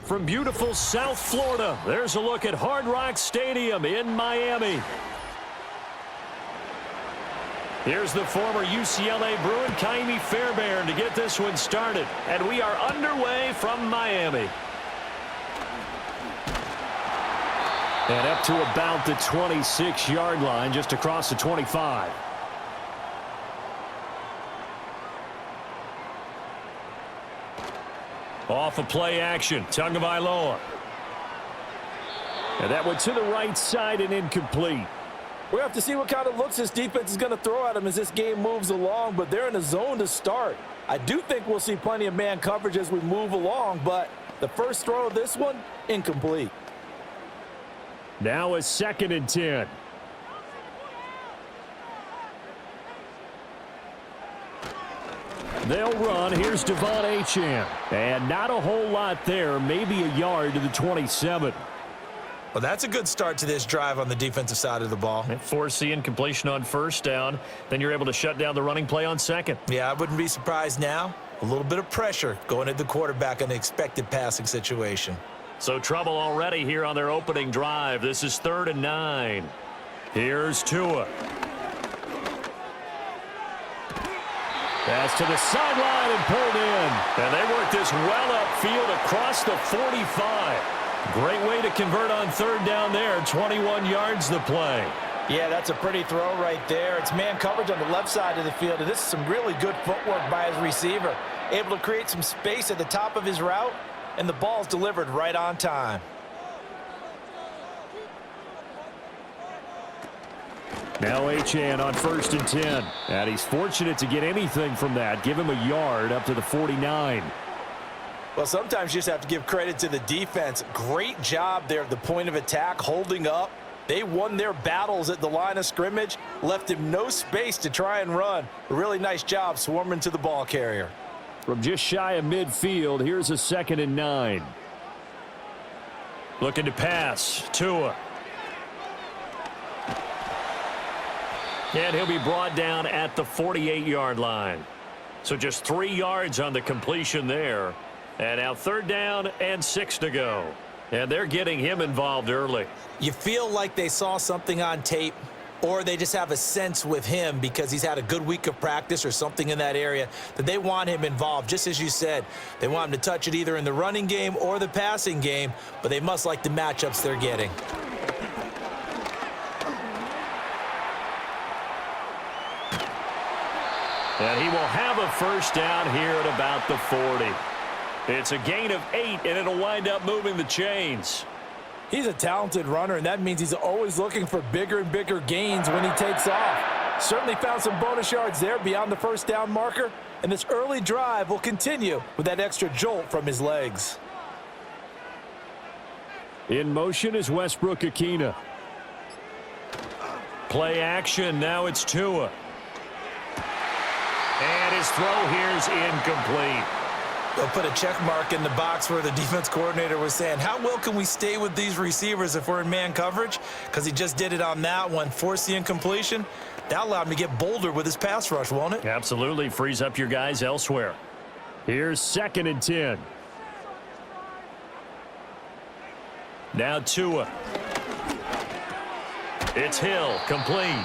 From beautiful South Florida, there's a look at Hard Rock Stadium in Miami. Here's the former UCLA Bruin, Ka'imi Fairbairn, to get this one started. And we are underway from Miami. And up to about the 26-yard line, just across the 25. Off of play action, Tagovailoa. And that went to the right side and incomplete. We have to see what kind of looks this defense is going to throw at them as this game moves along, but they're in a zone to start. I do think we'll see plenty of man coverage as we move along, but the first throw of this one, incomplete. Now a 2nd and 10. They'll run. Here's Devon Achane. And not a whole lot there. Maybe a yard to the 27. Well, that's a good start to this drive on the defensive side of the ball. And force the incompletion on first down. Then you're able to shut down the running play on second. Yeah, I wouldn't be surprised now. A little bit of pressure going at the quarterback in an expected passing situation. So trouble already here on their opening drive. This is 3rd and 9. Here's Tua. Pass to the sideline and pulled in. And they work this well upfield across the 45. Great way to convert on 3rd down there. 21 yards the play. Yeah, that's a pretty throw right there. It's man coverage on the left side of the field, and this is some really good footwork by his receiver. Able to create some space at the top of his route, and the ball's delivered right on time. Now Achane on 1st and 10. And he's fortunate to get anything from that. Give him a yard up to the 49. Well, sometimes you just have to give credit to the defense. Great job there at the point of attack, holding up. They won their battles at the line of scrimmage, left him no space to try and run. A really nice job swarming to the ball carrier. From just shy of midfield, here's a 2nd and 9. Looking to pass. Tua. And he'll be brought down at the 48-yard line. So just 3 yards on the completion there. And now 3rd down and 6 to go. And they're getting him involved early. You feel like they saw something on tape, or they just have a sense with him because he's had a good week of practice or something in that area that they want him involved. Just as you said, they want him to touch it either in the running game or the passing game, but they must like the matchups they're getting. And he will have a 1st down here at about the 40. It's a gain of 8, and it'll wind up moving the chains. He's a talented runner, and that means he's always looking for bigger and bigger gains when he takes off. Certainly found some bonus yards there beyond the 1st down marker, and this early drive will continue with that extra jolt from his legs. In motion is Westbrook-Ikhine. Play action. Now it's Tua. And his throw here's incomplete. They'll put a check mark in the box where the defense coordinator was saying, how well can we stay with these receivers if we're in man coverage? Because he just did it on that one, forced the incompletion. That allowed him to get bolder with his pass rush, won't it? Absolutely. Frees up your guys elsewhere. Here's 2nd and 10. Now Tua. It's Hill, complete.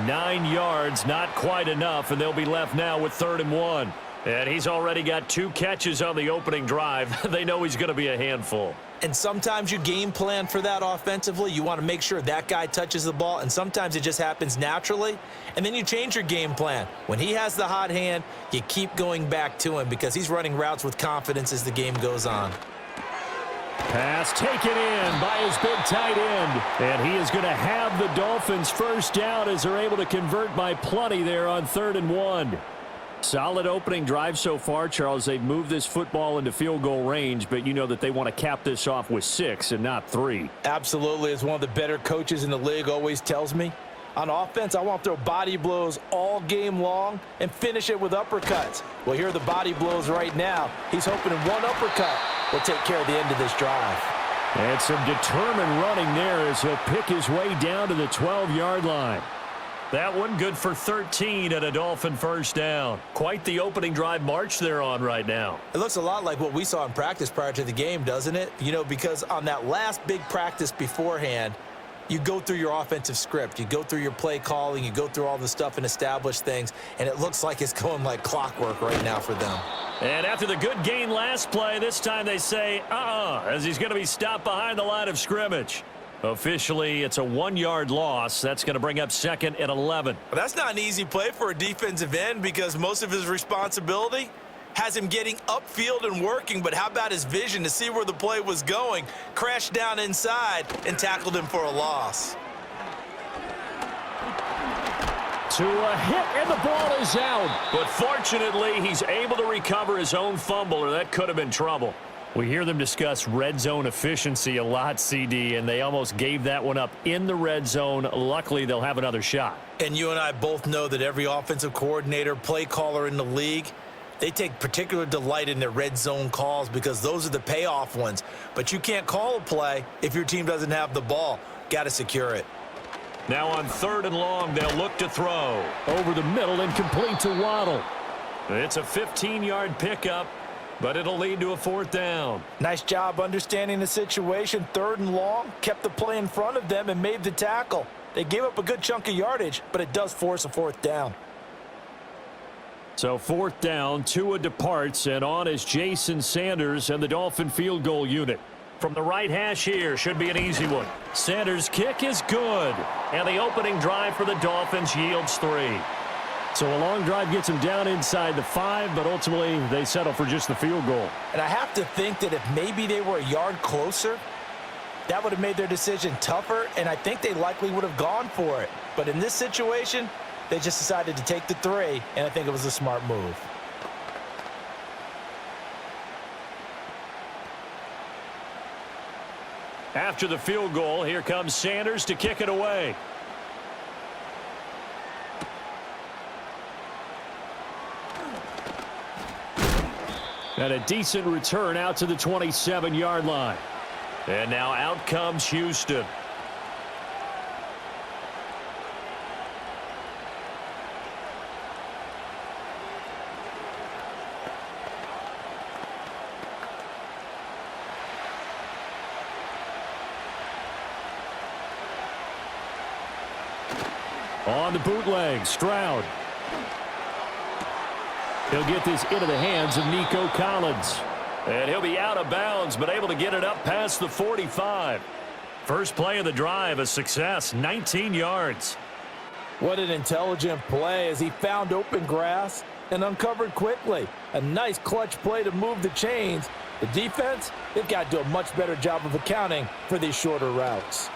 9 yards, not quite enough, and they'll be left now with 3rd and 1. And he's already got 2 catches on the opening drive. They know he's going to be a handful. And sometimes you game plan for that offensively. You want to make sure that guy touches the ball, and sometimes it just happens naturally. And then you change your game plan. When he has the hot hand, you keep going back to him because he's running routes with confidence as the game goes on. Pass taken in by his big tight end. And he is going to have the Dolphins 1st down as they're able to convert by plenty there on 3rd and 1. Solid opening drive so far, Charles. They've moved this football into field goal range, but you know that they want to cap this off with 6 and not 3. Absolutely. As one of the better coaches in the league always tells me, on offense, I want to throw body blows all game long and finish it with uppercuts. Well, here are the body blows right now. He's hoping in one uppercut will take care of the end of this drive. And some determined running there as he'll pick his way down to the 12-yard line. That one good for 13 and a Dolphin first down. Quite the opening drive march they're on right now. It looks a lot like what we saw in practice prior to the game, doesn't it? You know, because on that last big practice beforehand, you go through your offensive script. You go through your play calling. You go through all the stuff and establish things, and it looks like it's going like clockwork right now for them. And after the good gain last play, this time they say, as he's going to be stopped behind the line of scrimmage. Officially, it's a 1-yard loss. That's going to bring up 2nd and 11. That's not an easy play for a defensive end because most of his responsibility has him getting upfield and working, but how about his vision to see where the play was going, crashed down inside, and tackled him for a loss. To a hit, and the ball is out. But fortunately, he's able to recover his own fumble, or that could have been trouble. We hear them discuss red zone efficiency a lot, CD, and they almost gave that one up in the red zone. Luckily, they'll have another shot. And you and I both know that every offensive coordinator, play caller in the league, they take particular delight in their red zone calls because those are the payoff ones. But you can't call a play if your team doesn't have the ball. Got to secure it. Now on 3rd and long, they'll look to throw. Over the middle and complete to Waddle. It's a 15-yard pickup, but it'll lead to a 4th down. Nice job understanding the situation. 3rd and long, kept the play in front of them and made the tackle. They gave up a good chunk of yardage, but it does force a 4th down. So 4th down, Tua departs, and on is Jason Sanders and the Dolphin field goal unit. From the right hash here, should be an easy one. Sanders' kick is good, and the opening drive for the Dolphins yields 3. So a long drive gets them down inside the 5, but ultimately they settle for just the field goal. And I have to think that if maybe they were a yard closer, that would have made their decision tougher, and I think they likely would have gone for it. But in this situation, they just decided to take the 3, and I think it was a smart move. After the field goal, here comes Sanders to kick it away. And a decent return out to the 27-yard line. And now out comes Houston. On the bootleg, Stroud. He'll get this into the hands of Nico Collins. And he'll be out of bounds, but able to get it up past the 45. First play of the drive, a success, 19 yards. What an intelligent play as he found open grass and uncovered quickly. A nice clutch play to move the chains. The defense, they've got to do a much better job of accounting for these shorter routes.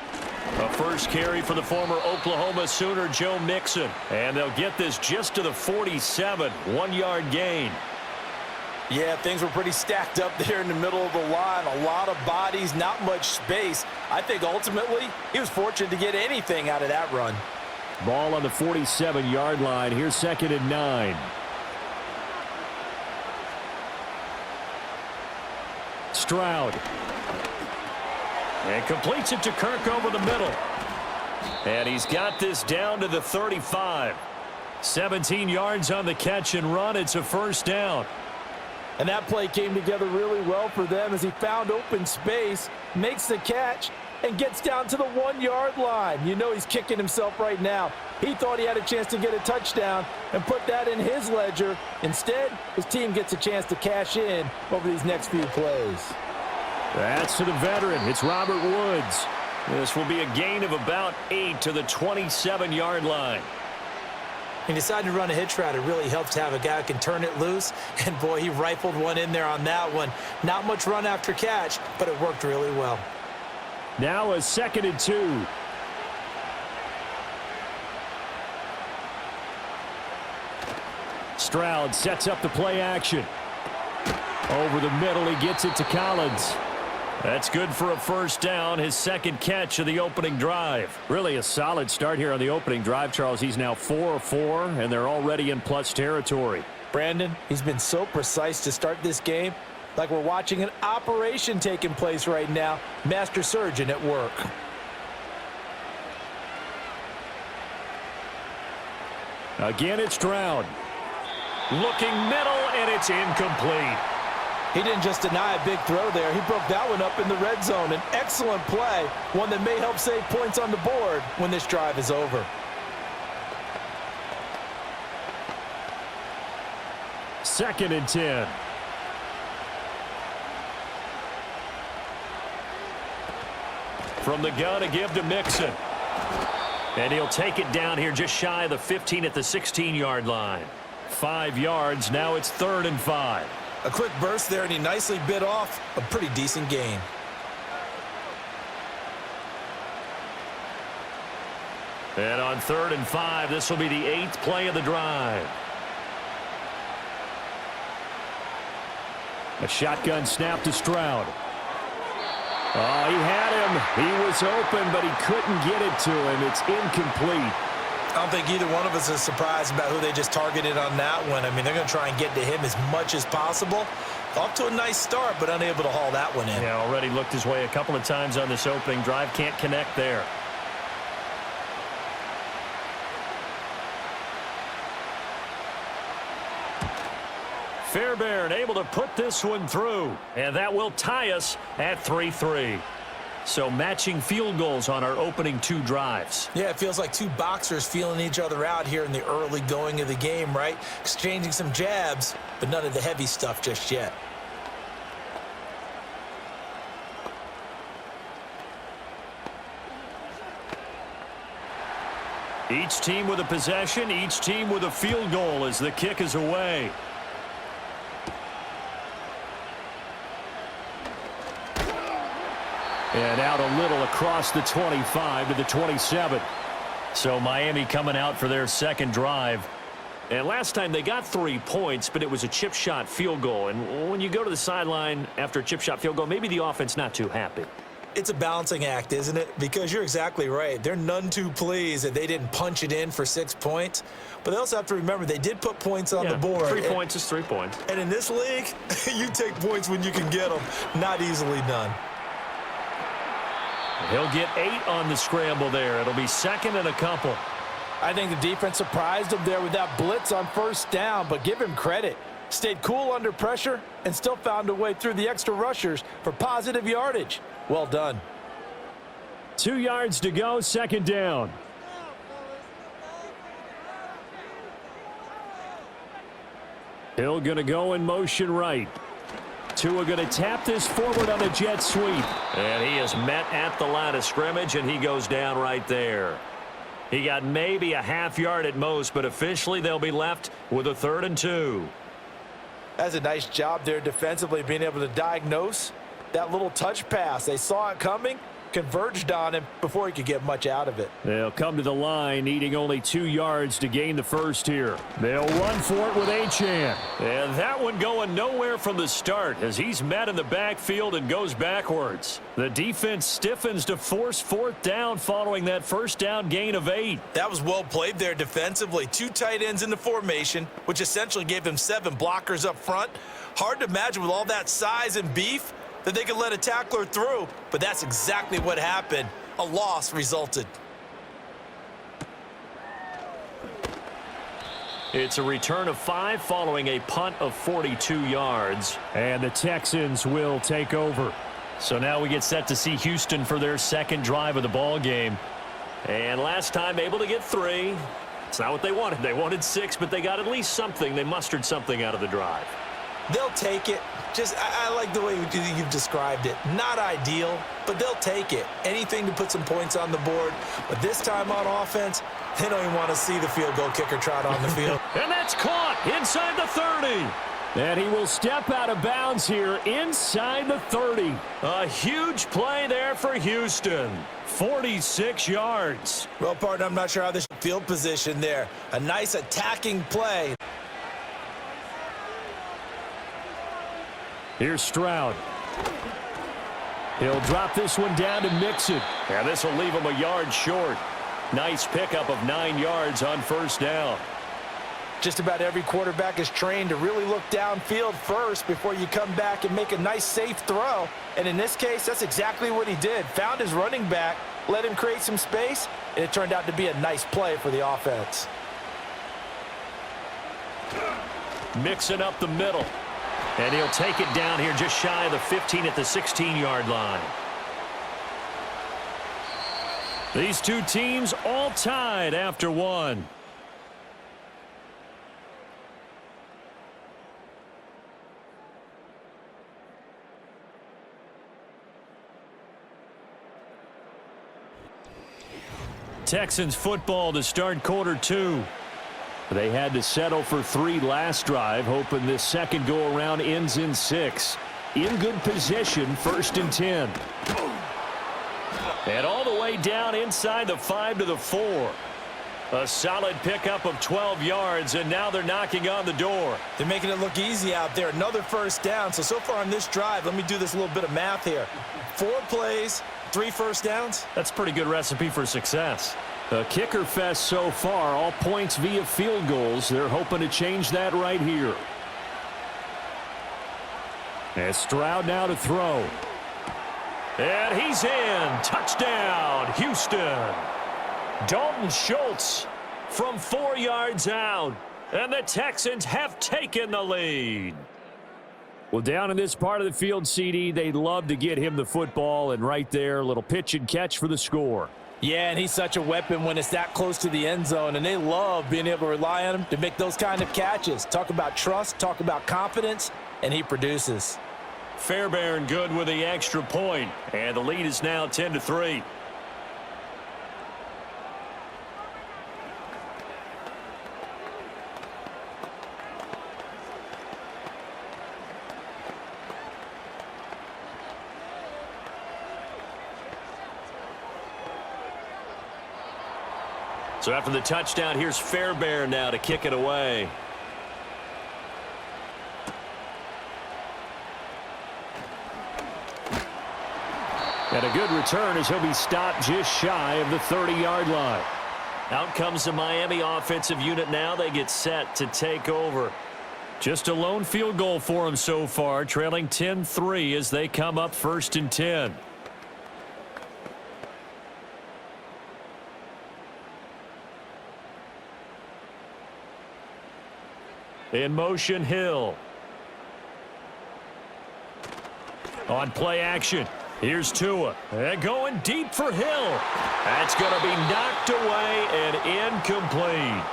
A first carry for the former Oklahoma Sooner, Joe Mixon. And they'll get this just to the 47, 1-yard gain. Yeah, things were pretty stacked up there in the middle of the line. A lot of bodies, not much space. I think ultimately he was fortunate to get anything out of that run. Ball on the 47-yard line. Here's 2nd and 9. Stroud. And completes it to Kirk over the middle. And he's got this down to the 35. 17 yards on the catch and run. It's a first down. And that play came together really well for them as he found open space, makes the catch, and gets down to the 1-yard line. You know he's kicking himself right now. He thought he had a chance to get a touchdown and put that in his ledger. Instead, his team gets a chance to cash in over these next few plays. That's to the veteran. It's Robert Woods. This will be a gain of about 8 to the 27-yard line. He decided to run a hitch route. It really helps to have a guy who can turn it loose. And, boy, he rifled one in there on that one. Not much run after catch, but it worked really well. Now a 2nd and 2. Stroud sets up the play action. Over the middle, he gets it to Collins. That's good for a first down, his 2nd catch of the opening drive. Really a solid start here on the opening drive, Charles. He's now 4 of 4, and they're already in plus territory. Brandon, he's been so precise to start this game, like we're watching an operation taking place right now. Master surgeon at work. Again, it's Stroud. Looking middle, and it's incomplete. He didn't just deny a big throw there. He broke that one up in the red zone. An excellent play, one that may help save points on the board when this drive is over. Second and 10. From the gun, a give to Mixon. And he'll take it down here just shy of the 15 at the 16-yard line. 5 yards. Now it's 3rd and 5. A quick burst there, and he nicely bit off a pretty decent gain. And on 3rd and 5, this will be the 8th play of the drive. A shotgun snap to Stroud. Oh, he had him. He was open, but he couldn't get it to him. It's incomplete. I don't think either one of us is surprised about who they just targeted on that one. I mean, they're going to try and get to him as much as possible. Off to a nice start, but unable to haul that one in. Yeah, already looked his way a couple of times on this opening drive. Can't connect there. Fairbairn able to put this one through, and that will tie us at 3-3. So matching field goals on our opening 2 drives. Yeah, it feels like 2 boxers feeling each other out here in the early going of the game, right? Exchanging some jabs, but none of the heavy stuff just yet. Each team with a possession, each team with a field goal as the kick is away. And out a little across the 25 to the 27. So Miami coming out for their second drive. And last time they got 3 points, but it was a chip shot field goal. And when you go to the sideline after a chip shot field goal, maybe the offense not too happy. It's a balancing act, isn't it? Because you're exactly right. They're none too pleased that they didn't punch it in for 6 points. But they also have to remember they did put points on the board. 3 points is 3 points. And in this league, you take points when you can get them. Not easily done. He'll get 8 on the scramble there. It'll be 2nd and a couple. I think the defense surprised him there with that blitz on 1st down, but give him credit. Stayed cool under pressure and still found a way through the extra rushers for positive yardage. Well done. 2 yards to go, 2nd down. Hill going to go in motion right. Tua going to tap this forward on a jet sweep. And he is met at the line of scrimmage, and he goes down right there. He got maybe a half yard at most, but officially they'll be left with a 3rd and 2. That's a nice job there defensively, being able to diagnose that little touch pass. They saw it coming, converged on him before he could get much out of it. They'll come to the line, needing only 2 yards to gain the first here. They'll run for it with Achane. And that one going nowhere from the start as he's met in the backfield and goes backwards. The defense stiffens to force 4th down following that 1st down gain of 8. That was well played there defensively. 2 tight ends in the formation, which essentially gave them 7 blockers up front. Hard to imagine with all that size and beef that they could let a tackler through, but that's exactly what happened. A loss resulted. It's a return of 5 following a punt of 42 yards. And the Texans will take over. So now we get set to see Houston for their 2nd drive of the ball game. And last time able to get 3. It's not what they wanted. They wanted 6, but they got at least something. They mustered something out of the drive. They'll take it. I like the way you've described it. Not ideal, but they'll take it. Anything to put some points on the board. But this time on offense, they don't even want to see the field goal kicker trot on the field. And that's caught inside the 30. And he will step out of bounds here inside the 30. A huge play there for Houston. 46 yards. Well, partner, I'm not sure how this field position there. A nice attacking play. Here's Stroud. He'll drop this one down to Mixon. And this will leave him a yard short. Nice pickup of 9 yards on 1st down. Just about every quarterback is trained to really look downfield first before you come back and make a nice, safe throw. And in this case, that's exactly what he did. Found his running back, let him create some space, and it turned out to be a nice play for the offense. Mixing up the middle. And he'll take it down here just shy of the 15 at the 16-yard line. These two teams all tied after one. Texans football to start quarter two. They had to settle for 3 last drive, hoping this second go-around ends in 6. In good position, 1st and 10. And all the way down inside the 5 to the 4. A solid pickup of 12 yards, and now they're knocking on the door. They're making it look easy out there. Another first down. So far on this drive, let me do this little bit of math here. 4 plays, 3 first downs. That's a pretty good recipe for success. A kicker fest so far, all points via field goals. They're hoping to change that right here. And Stroud now to throw. And he's in. Touchdown, Houston. Dalton Schultz from 4 yards out. And the Texans have taken the lead. Well, down in this part of the field, CD, they'd love to get him the football. And right there, a little pitch and catch for the score. Yeah, and he's such a weapon when it's that close to the end zone, and they love being able to rely on him to make those kind of catches. Talk about trust, talk about confidence, and he produces. Fairbairn good with the extra point, and the lead is now 10-3. So after the touchdown, here's Fairbairn now to kick it away. And a good return as he'll be stopped just shy of the 30-yard line. Out comes the Miami offensive unit now. They get set to take over. Just a lone field goal for them so far, trailing 10-3 as they come up 1st and 10. In motion, Hill. On play action, here's Tua. And going deep for Hill. That's going to be knocked away and incomplete.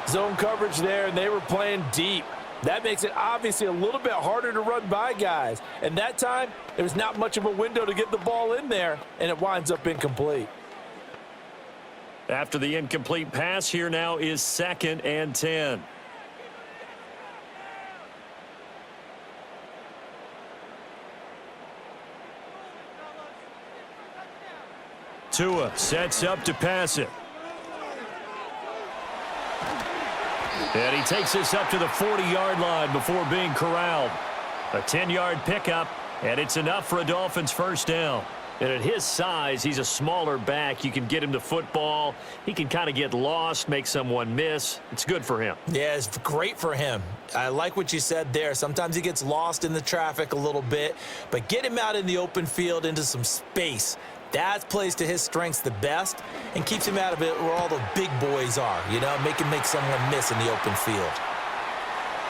Zone coverage there, and they were playing deep. That makes it obviously a little bit harder to run by guys. And that time, there was not much of a window to get the ball in there, and it winds up incomplete. After the incomplete pass, here now is 2nd and 10. Tua sets up to pass it. And he takes this up to the 40-yard line before being corralled. A 10-yard pickup, and it's enough for a Dolphins first down. And at his size, he's a smaller back. You can get him to football. He can kind of get lost, make someone miss. It's good for him. Yeah, it's great for him. I like what you said there. Sometimes he gets lost in the traffic a little bit, but get him out in the open field into some space. That plays to his strengths the best and keeps him out of it where all the big boys are, you know, make someone miss in the open field.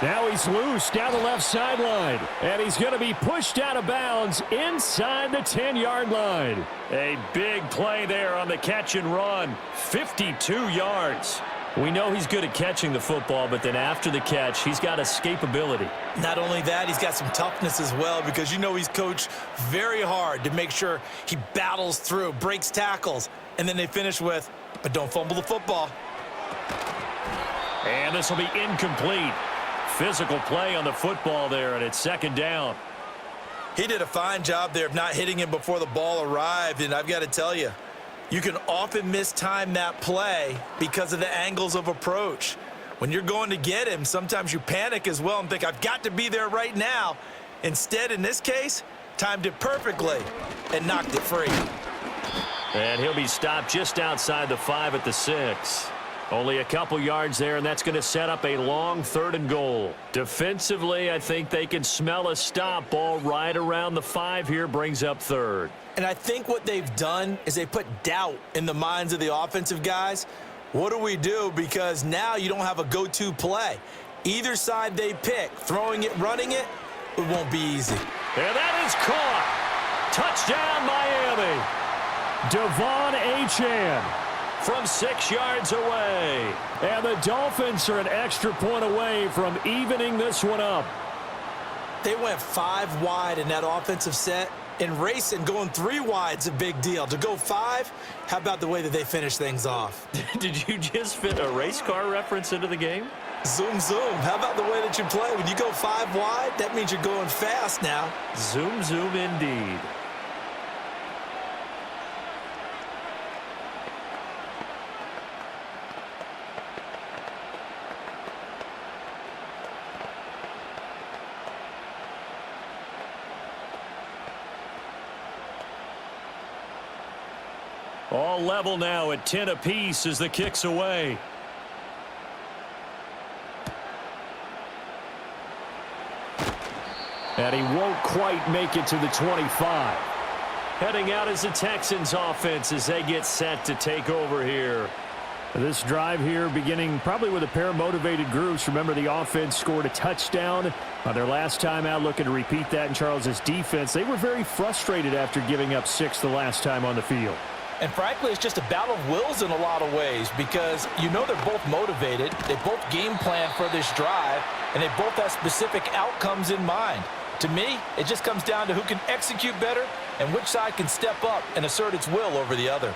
Now he's loose down the left sideline, and he's going to be pushed out of bounds inside the 10-yard line. A big play there on the catch and run, 52 yards. We know he's good at catching the football, but then after the catch, he's got escapability. Not only that, he's got some toughness as well because you know he's coached very hard to make sure he battles through, breaks tackles, and then they finish with, but don't fumble the football. And this will be incomplete. Physical play on the football there, and it's 2nd down. He did a fine job there of not hitting him before the ball arrived, and I've got to tell you, you can often mistime that play because of the angles of approach. When you're going to get him, sometimes you panic as well and think, I've got to be there right now. Instead, in this case, timed it perfectly and knocked it free. And he'll be stopped just outside the 5 at the 6. Only a couple yards there, and that's going to set up a long 3rd and goal. Defensively, I think they can smell a stop. Ball right around the 5 here, brings up 3rd. And I think what they've done is they put doubt in the minds of the offensive guys. What do we do? Because now you don't have a go-to play. Either side they pick, throwing it, running it, it won't be easy. And that is caught. Touchdown, Miami. Devon Achane from 6 yards away. And the Dolphins are an extra point away from evening this one up. They went 5 wide in that offensive set. In racing, going 3 wide's a big deal. To go 5, how about the way that they finish things off? Did you just fit a race car reference into the game? Zoom, zoom. How about the way that you play? When you go 5 wide, that means you're going fast now. Zoom, zoom indeed. All level now at 10 apiece as the kick's away. And he won't quite make it to the 25. Heading out as the Texans offense as they get set to take over here. This drive here beginning probably with a pair of motivated groups. Remember, the offense scored a touchdown on their last time out, looking to repeat that in Charles's defense. They were very frustrated after giving up 6 the last time on the field. And frankly, it's just a battle of wills in a lot of ways because you know they're both motivated. They both game plan for this drive, and they both have specific outcomes in mind. To me, it just comes down to who can execute better and which side can step up and assert its will over the other.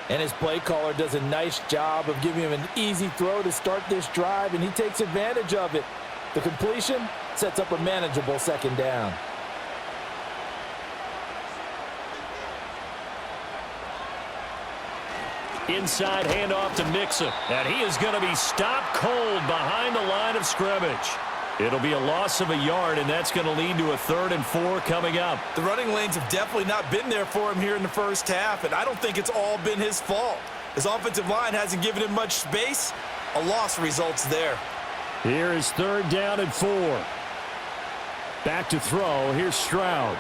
And his play caller does a nice job of giving him an easy throw to start this drive, and he takes advantage of it. The completion sets up a manageable second down. Inside handoff to Mixon, and he is going to be stopped cold behind the line of scrimmage. It'll be a loss of a yard, and that's going to lead to a 3rd and 4 coming up. The running lanes have definitely not been there for him here in the first half, and I don't think it's all been his fault. His offensive line hasn't given him much space. A loss results there. Here is 3rd down and 4. Back to throw. Here's Stroud.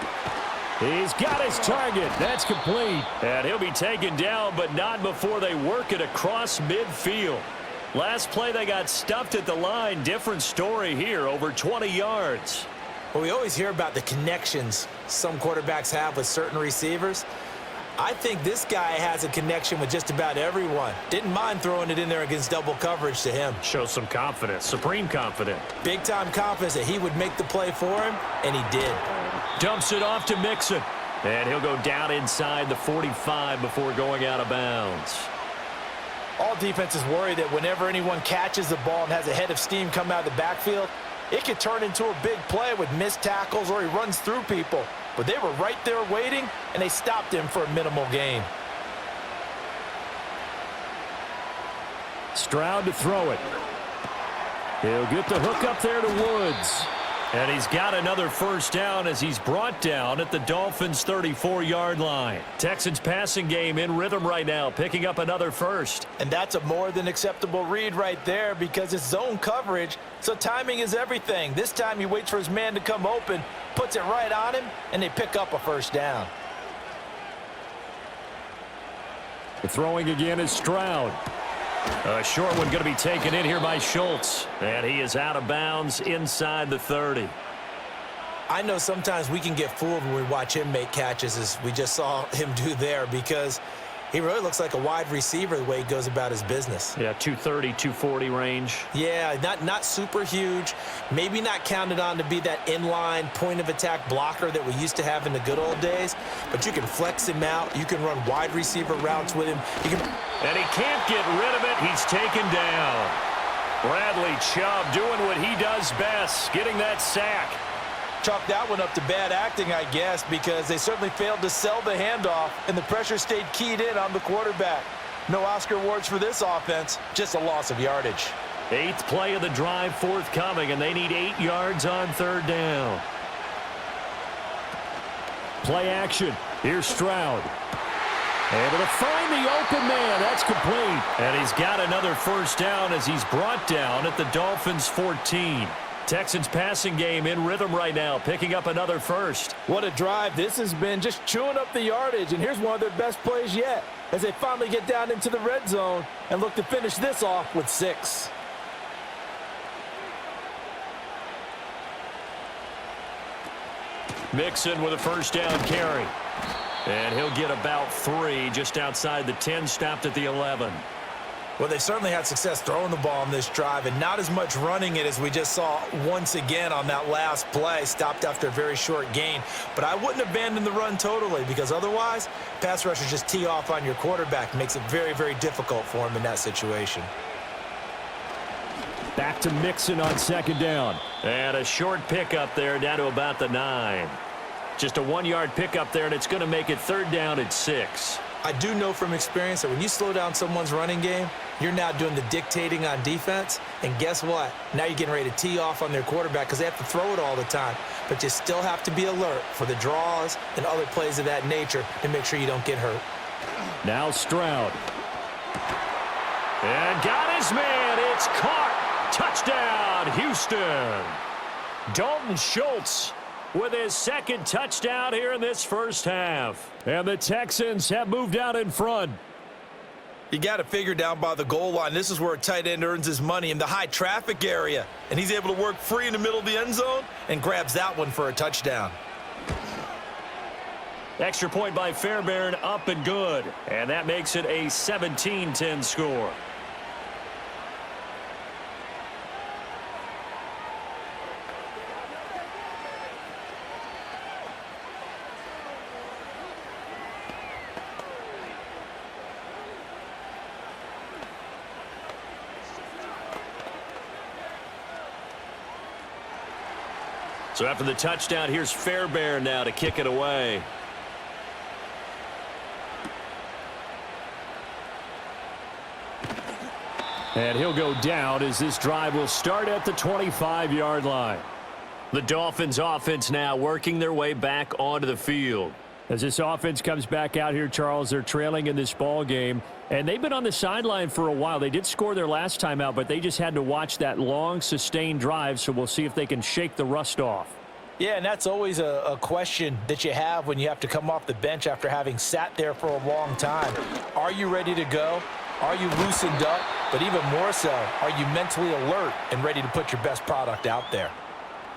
He's got his target. That's complete. And he'll be taken down, but not before they work it across midfield. Last play, they got stuffed at the line. Different story here, over 20 yards. Well, we always hear about the connections some quarterbacks have with certain receivers. I think this guy has a connection with just about everyone. Didn't mind throwing it in there against double coverage to him. Shows some confidence, supreme confidence. Big-time confidence that he would make the play for him, and he did. Dumps it off to Mixon. And he'll go down inside the 45 before going out of bounds. All defenses worry that whenever anyone catches the ball and has a head of steam come out of the backfield, it could turn into a big play with missed tackles or he runs through people. But they were right there waiting, and they stopped him for a minimal gain. Stroud to throw it. He'll get the hook up there to Woods. And he's got another 1st down as he's brought down at the Dolphins' 34-yard line. Texans passing game in rhythm right now, picking up another 1st. And that's a more than acceptable read right there because it's zone coverage, so timing is everything. This time he waits for his man to come open, puts it right on him, and they pick up a 1st down. The throwing again is Stroud. A short one going to be taken in here by Schultz. And he is out of bounds inside the 30. I know sometimes we can get fooled when we watch him make catches, as we just saw him do there, because he really looks like a wide receiver the way he goes about his business. Yeah, 230, 240 range. Yeah, not super huge. Maybe not counted on to be that inline point-of-attack blocker that we used to have in the good old days, but you can flex him out. You can run wide receiver routes with him. And he can't get rid of it. He's taken down. Bradley Chubb doing what he does best, getting that sack. Chalk that one up to bad acting, I guess, because they certainly failed to sell the handoff, and the pressure stayed keyed in on the quarterback. No Oscar awards for this offense, just a loss of yardage. 8th play of the drive forthcoming, and they need 8 yards on 3rd down. Play action. Here's Stroud. Able to find the open man. That's complete. And he's got another 1st down as he's brought down at the Dolphins' 14. Texans passing game in rhythm right now, picking up another 1st. What a drive this has been, just chewing up the yardage, and here's one of their best plays yet as they finally get down into the red zone and look to finish this off with 6. Mixon with a first down carry. And he'll get about 3 just outside the 10, stopped at the 11. Well, they certainly had success throwing the ball on this drive and not as much running it as we just saw once again on that last play, stopped after a very short gain. But I wouldn't abandon the run totally because otherwise, pass rushers just tee off on your quarterback. Makes it very, very difficult for him in that situation. Back to Mixon on second down. And a short pickup there down to about the 9. Just a 1-yard pickup there, and it's going to make it 3rd down at 6. I do know from experience that when you slow down someone's running game, you're now doing the dictating on defense. And guess what? Now you're getting ready to tee off on their quarterback because they have to throw it all the time. But you still have to be alert for the draws and other plays of that nature to make sure you don't get hurt. Now Stroud. And got his man. It's caught. Touchdown, Houston. Dalton Schultz with his 2nd touchdown here in this first half. And the Texans have moved out in front. You got to figure down by the goal line. This is where a tight end earns his money in the high traffic area. And he's able to work free in the middle of the end zone and grabs that one for a touchdown. Extra point by Fairbairn, up and good. And that makes it a 17-10 score. So after the touchdown, here's Fairbairn now to kick it away. And he'll go down as this drive will start at the 25-yard line. The Dolphins offense now working their way back onto the field. As this offense comes back out here, Charles, they're trailing in this ball game. And they've been on the sideline for a while. They did score their last time out, but they just had to watch that long, sustained drive, so we'll see if they can shake the rust off. Yeah, and that's always a question that you have when you have to come off the bench after having sat there for a long time. Are you ready to go? Are you loosened up? But even more so, are you mentally alert and ready to put your best product out there?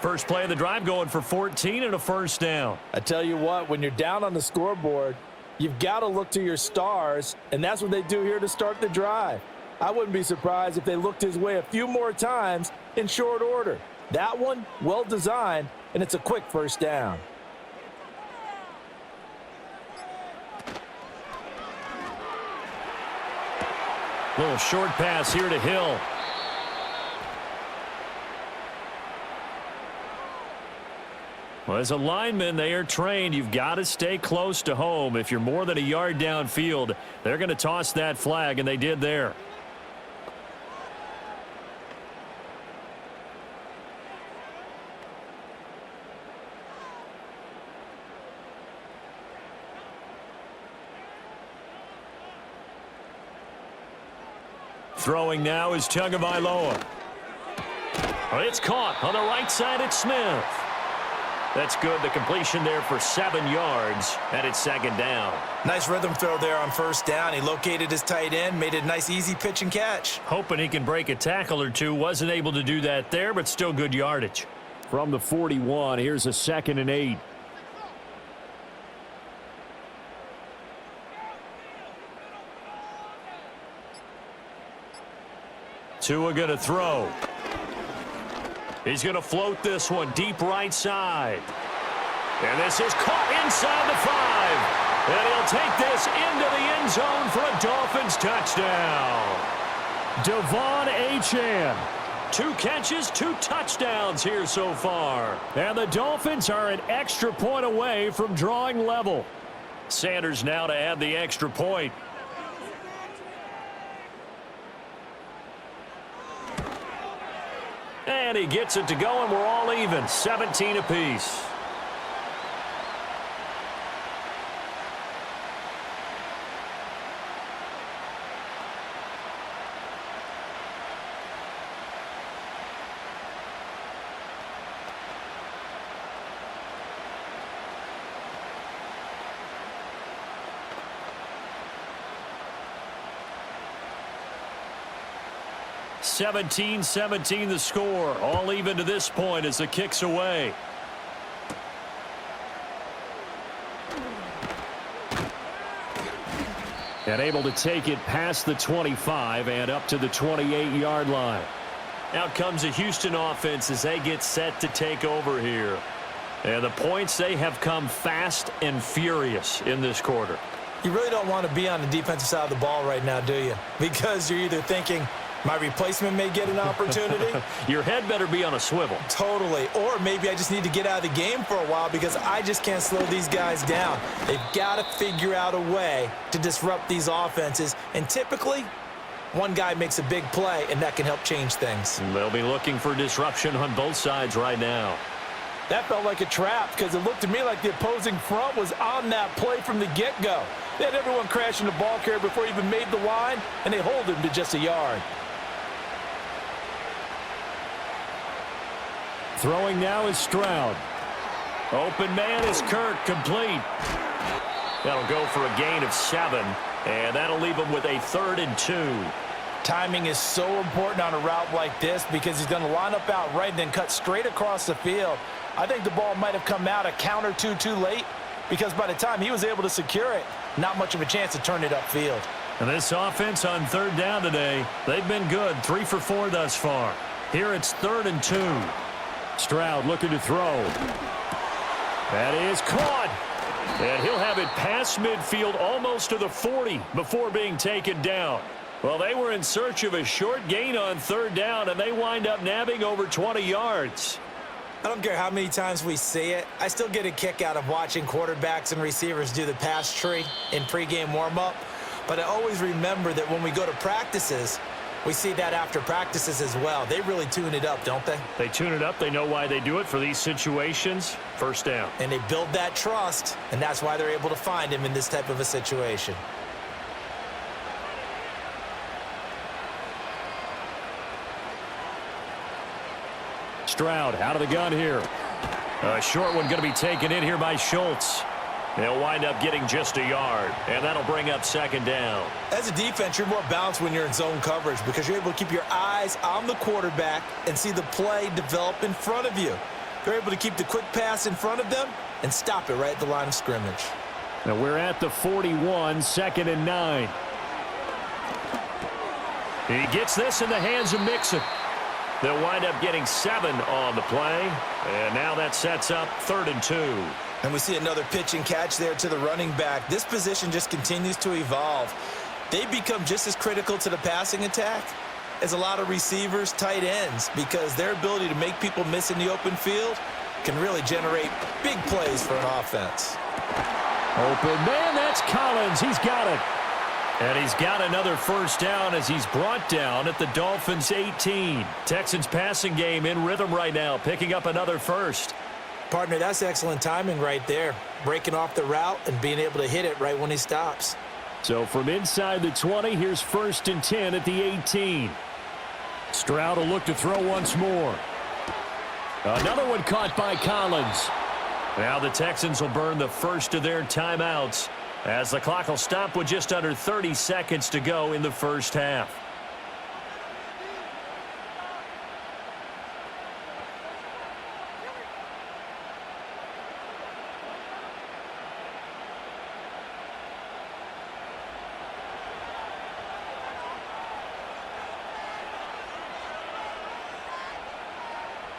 First play of the drive going for 14 and a first down. I tell you what, when you're down on the scoreboard, you've got to look to your stars, and that's what they do here to start the drive. I wouldn't be surprised if they looked his way a few more times in short order. That one, well designed, and it's a quick first down. Little short pass here to Hill. Well, as a lineman, they are trained. You've got to stay close to home. If you're more than a yard downfield, they're going to toss that flag, and they did there. Throwing now is Tagovailoa. Oh, it's caught on the right side. It's Smith. That's good. The completion there for 7 yards, and it's 2nd down. Nice rhythm throw there on first down. He located his tight end, made it a nice, easy pitch and catch. Hoping he can break a tackle or two. Wasn't able to do that there, but still good yardage. From the 41, here's a 2nd and 8. Tua going to throw. He's going to float this one deep right side. And this is caught inside the 5. And he'll take this into the end zone for a Dolphins touchdown. Devon Achane. 2 catches, 2 touchdowns here so far. And the Dolphins are an extra point away from drawing level. Sanders now to add the extra point. And he gets it to go, and we're all even, 17 apiece. (17-17) the score. All even to this point as the kick's away. And able to take it past the 25 and up to the 28-yard line. Out comes the Houston offense as they get set to take over here. And the points, they have come fast and furious in this quarter. You really don't want to be on the defensive side of the ball right now, do you? Because you're either thinking, my replacement may get an opportunity. Your head better be on a swivel. Totally. Or maybe I just need to get out of the game for a while because I just can't slow these guys down. They've got to figure out a way to disrupt these offenses. And typically, one guy makes a big play, and that can help change things. They'll be looking for disruption on both sides right now. That felt like a trap because it looked to me like the opposing front was on that play from the get-go. They had everyone crashing the ball carrier before he even made the line, and they hold him to just a yard. Throwing now is Stroud. Open man is Kirk, complete. That'll go for a gain of 7, and that'll leave him with a 3rd and 2. Timing is so important on a route like this because he's going to line up out right and then cut straight across the field. I think the ball might have come out a count or two too late because by the time he was able to secure it, not much of a chance to turn it upfield. And this offense on 3rd down today, they've been good, 3 for 4 thus far. Here it's 3rd and 2. Stroud looking to throw. That is caught. And he'll have it past midfield almost to the 40 before being taken down. Well, they were in search of a short gain on 3rd down, and they wind up nabbing over 20 yards. I don't care how many times we see it. I still get a kick out of watching quarterbacks and receivers do the pass tree in pregame warm-up. But I always remember that when we go to practices, we see that after practices as well. They really tune it up, don't they? They tune it up. They know why they do it for these situations. 1st down. And they build that trust, and that's why they're able to find him in this type of a situation. Stroud out of the gun here. A short one going to be taken in here by Schultz. They'll wind up getting just a yard, and that'll bring up 2nd down. As a defense, you're more balanced when you're in zone coverage because you're able to keep your eyes on the quarterback and see the play develop in front of you. They're able to keep the quick pass in front of them and stop it right at the line of scrimmage. Now we're at the 41, 2nd and 9. He gets this in the hands of Mixon. They'll wind up getting 7 on the play, and now that sets up 3rd and 2. And we see another pitch and catch there to the running back. This position just continues to evolve. They become just as critical to the passing attack as a lot of receivers, tight ends, because their ability to make people miss in the open field can really generate big plays for an offense. Open man, that's Collins. He's got it. And he's got another 1st down as he's brought down at the Dolphins' 18. Texans passing game in rhythm right now, picking up another 1st. Partner, that's excellent timing right there. Breaking off the route and being able to hit it right when he stops. So from inside the 20, here's 1st and 10 at the 18. Stroud will look to throw once more. Another one caught by Collins. Now the Texans will burn the first of their timeouts as the clock will stop with just under 30 seconds to go in the 1st half.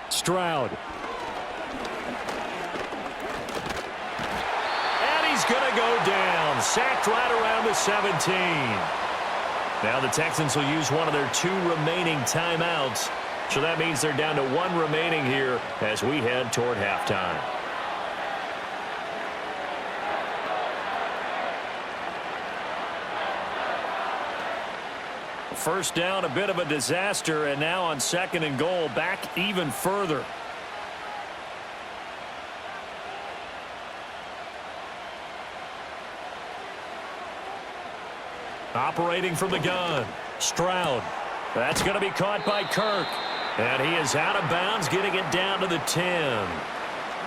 Stroud. And he's going to go down. Sacked right around the 17. Now the Texans will use one of their 2 remaining timeouts. So that means they're down to 1 remaining here as we head toward halftime. First down, a bit of a disaster, and now on 2nd and goal, back even further. Operating from the gun, Stroud. That's going to be caught by Kirk. And he is out of bounds, getting it down to the 10.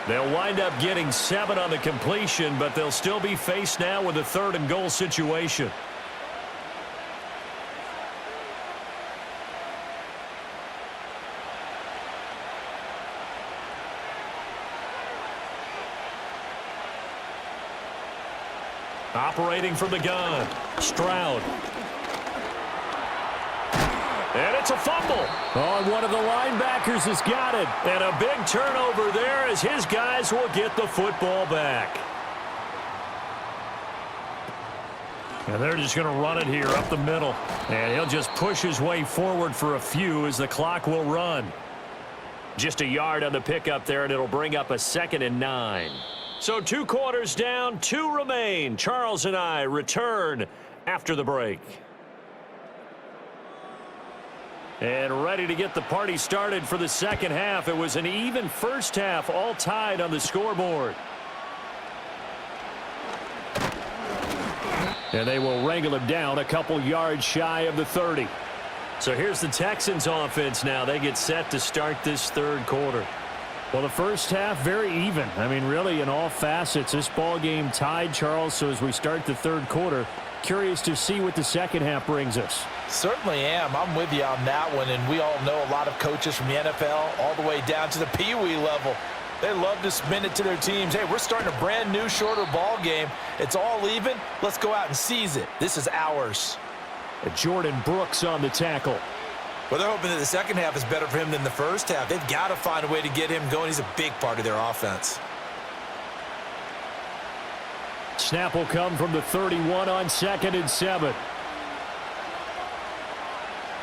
They'll wind up getting 7 on the completion, but they'll still be faced now with a 3rd and goal situation. Operating from the gun, Stroud. And it's a fumble. Oh, one of the linebackers has got it. And a big turnover there as his guys will get the football back. And they're just going to run it here up the middle. And he'll just push his way forward for a few as the clock will run. Just a yard on the pickup there, and it'll bring up a 2nd and 9. So 2 quarters down, 2 remain. Charles and I return after the break. And ready to get the party started for the second half. It was an even first half, all tied on the scoreboard. And they will wrangle him down a couple yards shy of the 30. So here's the Texans offense now. They get set to start this third quarter. Well, the first half, very even. I mean, really, in all facets, this ball game tied, Charles. So as we start the third quarter, curious to see what the second half brings us. Certainly am. I'm with you on that one. And we all know a lot of coaches from the NFL all the way down to the Pee Wee level. They love to spin it to their teams. Hey, we're starting a brand new, shorter ball game. It's all even. Let's go out and seize it. This is ours. Jordan Brooks on the tackle. Well, they're hoping that the second half is better for him than the first half. They've got to find a way to get him going. He's a big part of their offense. Snap will come from the 31 on 2nd and 7.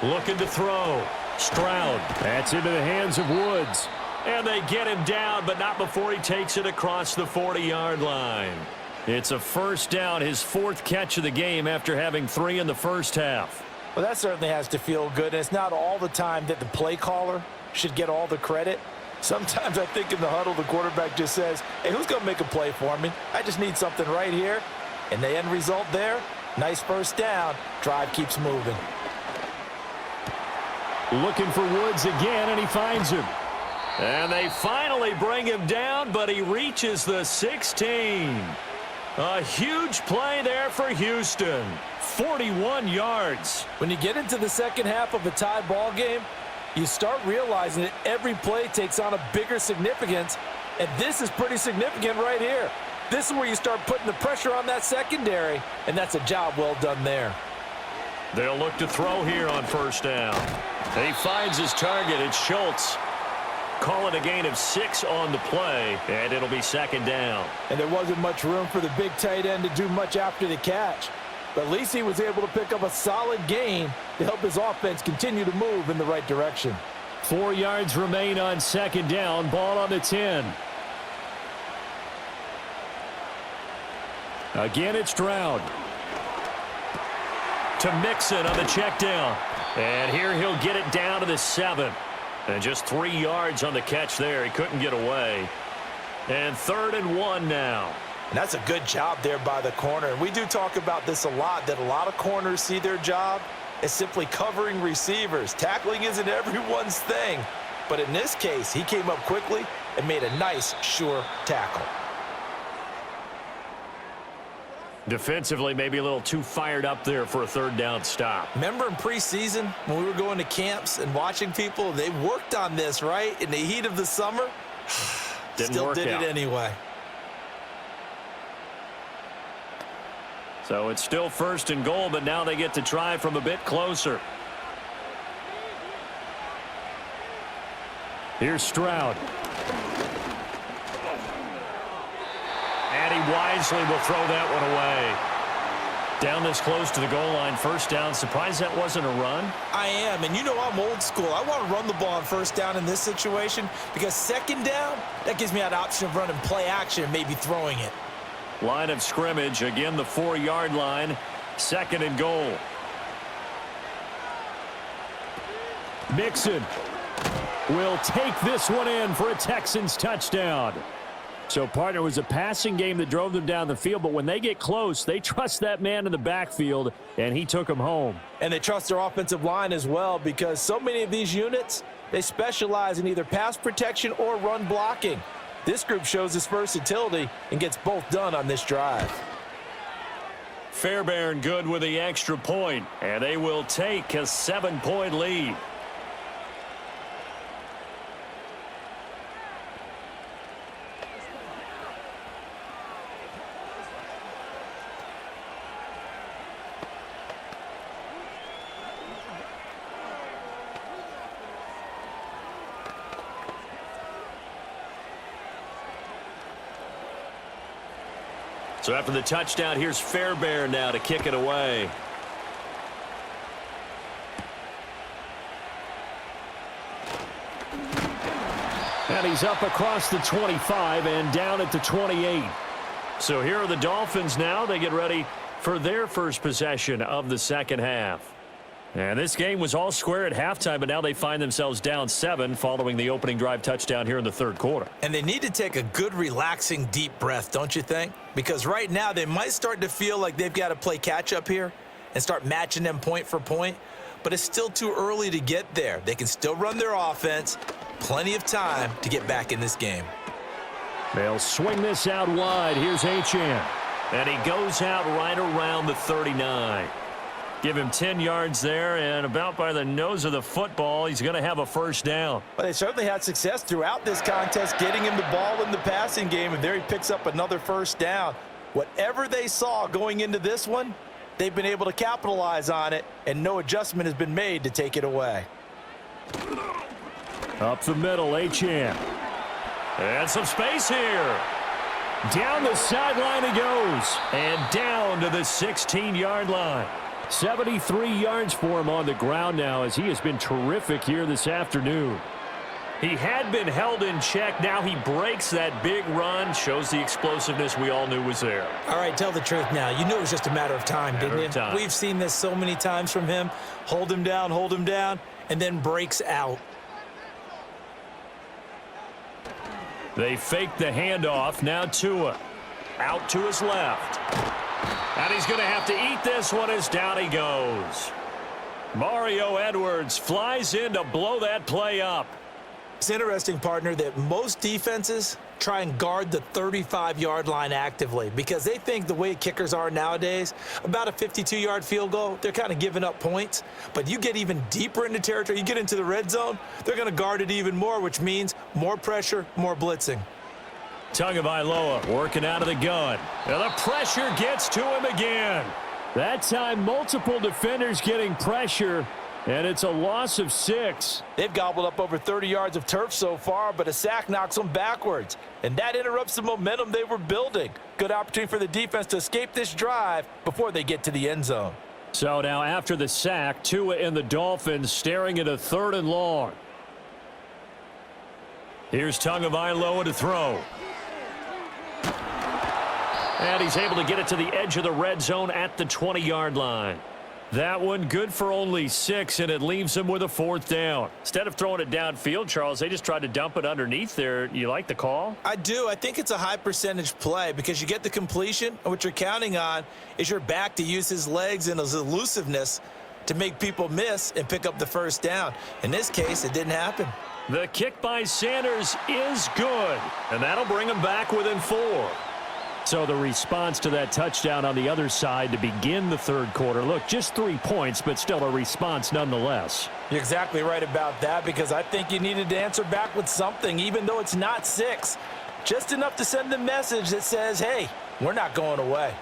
Looking to throw. Stroud. That's into the hands of Woods. And they get him down, but not before he takes it across the 40-yard line. It's a first down, his 4th catch of the game after having 3 in the first half. Well, that certainly has to feel good. And it's not all the time that the play caller should get all the credit. Sometimes I think in the huddle, the quarterback just says, hey, who's going to make a play for me? I just need something right here. And the end result there, nice first down. Drive keeps moving. Looking for Woods again, and he finds him. And they finally bring him down, but he reaches the 16. A huge play there for Houston. 41 yards. When you get into the second half of a tie ball game, you start realizing that every play takes on a bigger significance, and this is pretty significant right here. This is where you start putting the pressure on that secondary, and that's a job well done there. They'll look to throw here on first down. He finds his target. It's Schultz. Call it a gain of 6 on the play, and it'll be 2nd down. And there wasn't much room for the big tight end to do much after the catch. But at least he was able to pick up a solid gain to help his offense continue to move in the right direction. 4 yards remain on 2nd down. Ball on the 10. Again, it's Stroud. To Mixon on the check down. And here he'll get it down to the 7. And just 3 yards on the catch there. He couldn't get away. And 3rd and 1 now. And that's a good job there by the corner. And we do talk about this a lot, that a lot of corners see their job as simply covering receivers. Tackling isn't everyone's thing. But in this case, he came up quickly and made a nice, sure tackle. Defensively, maybe a little too fired up there for a 3rd down stop. Remember in preseason when we were going to camps and watching people, they worked on this, right? In the heat of the summer, Still did it anyway. So it's still 1st and goal, but now they get to try from a bit closer. Here's Stroud. And he wisely will throw that one away. Down this close to the goal line, 1st down. Surprised that wasn't a run? I am, and you know I'm old school. I want to run the ball on 1st down in this situation because 2nd down, that gives me that option of running play action and maybe throwing it. Line of scrimmage, again the 4-yard line, 2nd and goal. Mixon will take this one in for a Texans touchdown. So, partner, it was a passing game that drove them down the field, but when they get close, they trust that man in the backfield, and he took them home. And they trust their offensive line as well because so many of these units, they specialize in either pass protection or run blocking. This group shows its versatility and gets both done on this drive. Fairbairn good with the extra point, and they will take a 7-point lead. So after the touchdown, here's Fairbairn now to kick it away. And he's up across the 25 and down at the 28. So here are the Dolphins now. They get ready for their first possession of the second half. And this game was all square at halftime, but now they find themselves down 7 following the opening drive touchdown here in the third quarter. And they need to take a good, relaxing, deep breath, don't you think? Because right now they might start to feel like they've got to play catch-up here and start matching them point for point. But it's still too early to get there. They can still run their offense. Plenty of time to get back in this game. They'll swing this out wide. Here's Achane. And he goes out right around the 39. Give him 10 yards there, and about by the nose of the football, he's going to have a first down. Well, they certainly had success throughout this contest, getting him the ball in the passing game, and there he picks up another first down. Whatever they saw going into this one, they've been able to capitalize on it, and no adjustment has been made to take it away. Up the middle, Achane. And some space here. Down the sideline he goes, and down to the 16-yard line. 73 yards for him on the ground now, as he has been terrific here this afternoon. He had been held in check. Now he breaks that big run, shows the explosiveness we all knew was there. All right, tell the truth now. You knew it was just a matter of time, didn't you? We've seen this so many times from him. Hold him down, and then breaks out. They fake the handoff. Now Tua out to his left. And he's going to have to eat this one as down he goes. Mario Edwards flies in to blow that play up. It's interesting, partner, that most defenses try and guard the 35-yard line actively because they think the way kickers are nowadays, about a 52-yard field goal, they're kind of giving up points. But you get even deeper into territory, you get into the red zone, they're going to guard it even more, which means more pressure, more blitzing. Tagovailoa working out of the gun. And the pressure gets to him again. That time, multiple defenders getting pressure, and it's a loss of 6. They've gobbled up over 30 yards of turf so far, but a sack knocks them backwards. And that interrupts the momentum they were building. Good opportunity for the defense to escape this drive before they get to the end zone. So now after the sack, Tua and the Dolphins staring at a 3rd and long. Here's Tagovailoa to throw. And he's able to get it to the edge of the red zone at the 20-yard line. That one good for only 6, and it leaves him with a 4th down. Instead of throwing it downfield, Charles, they just tried to dump it underneath there. You like the call? I do. I think it's a high-percentage play because you get the completion, and what you're counting on is your back to use his legs and his elusiveness to make people miss and pick up the first down. In this case, it didn't happen. The kick by Sanders is good, and that'll bring him back within 4. So the response to that touchdown on the other side to begin the third quarter. Look, just 3 points, but still a response nonetheless. You're exactly right about that because I think you needed to answer back with something, even though it's not 6. Just enough to send the message that says, hey, we're not going away.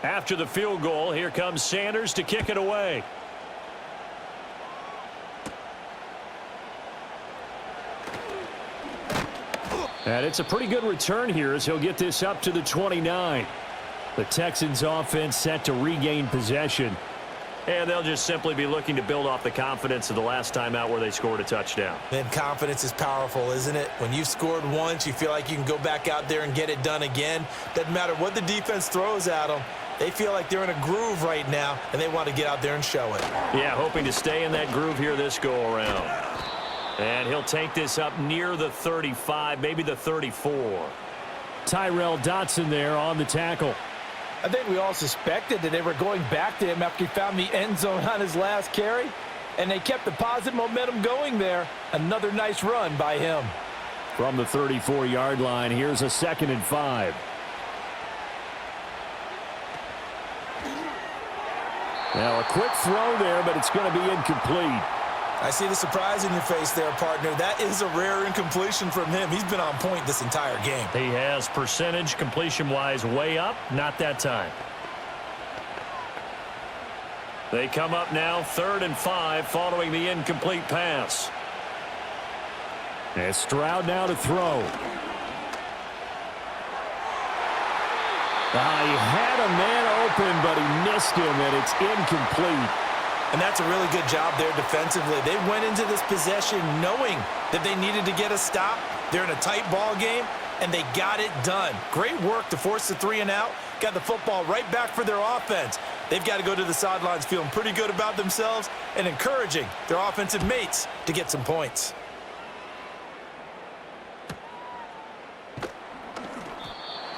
After the field goal, here comes Sanders to kick it away. And it's a pretty good return here as he'll get this up to the 29. The Texans offense set to regain possession. And they'll just simply be looking to build off the confidence of the last time out where they scored a touchdown. Then confidence is powerful, isn't it? When you've scored once, you feel like you can go back out there and get it done again. Doesn't matter what the defense throws at them. They feel like they're in a groove right now, and they want to get out there and show it. Yeah, hoping to stay in that groove here this go-around. And he'll take this up near the 35, maybe the 34. Tyrell Dotson there on the tackle. I think we all suspected that they were going back to him after he found the end zone on his last carry, and they kept the positive momentum going there. Another nice run by him. From the 34-yard line, here's a 2nd and 5. Now a quick throw there, but it's going to be incomplete. I see the surprise in your face there, partner. That is a rare incompletion from him. He's been on point this entire game. He has percentage completion-wise way up, not that time. They come up now 3rd and 5 following the incomplete pass. And Stroud now to throw. He had a man open, but he missed him, and it's incomplete. And that's a really good job there defensively. They went into this possession knowing that they needed to get a stop. They're in a tight ball game, and they got it done. Great work to force the 3 and out. Got the football right back for their offense. They've got to go to the sidelines feeling pretty good about themselves and encouraging their offensive mates to get some points.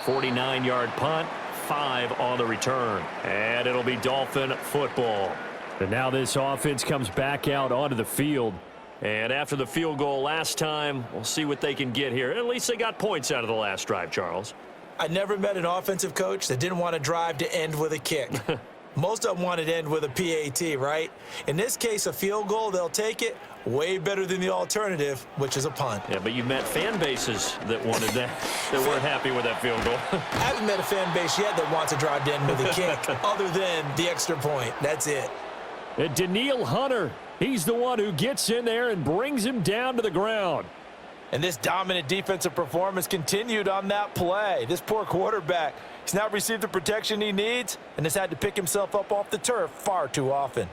.49-yard punt, 5 on the return. And it'll be Dolphin football. And now this offense comes back out onto the field. And after the field goal last time, we'll see what they can get here. At least they got points out of the last drive, Charles. I never met an offensive coach that didn't want to drive to end with a kick. Most of them wanted to end with a PAT, right? In this case, a field goal, they'll take it. Way better than the alternative, which is a punt. Yeah, but you've met fan bases that wanted that, that weren't happy with that field goal. I haven't met a fan base yet that wants to drive to end with a kick, other than the extra point. That's it. And Daniil Hunter, he's the one who gets in there and brings him down to the ground. And this dominant defensive performance continued on that play. This poor quarterback, he's not received the protection he needs and has had to pick himself up off the turf far too often.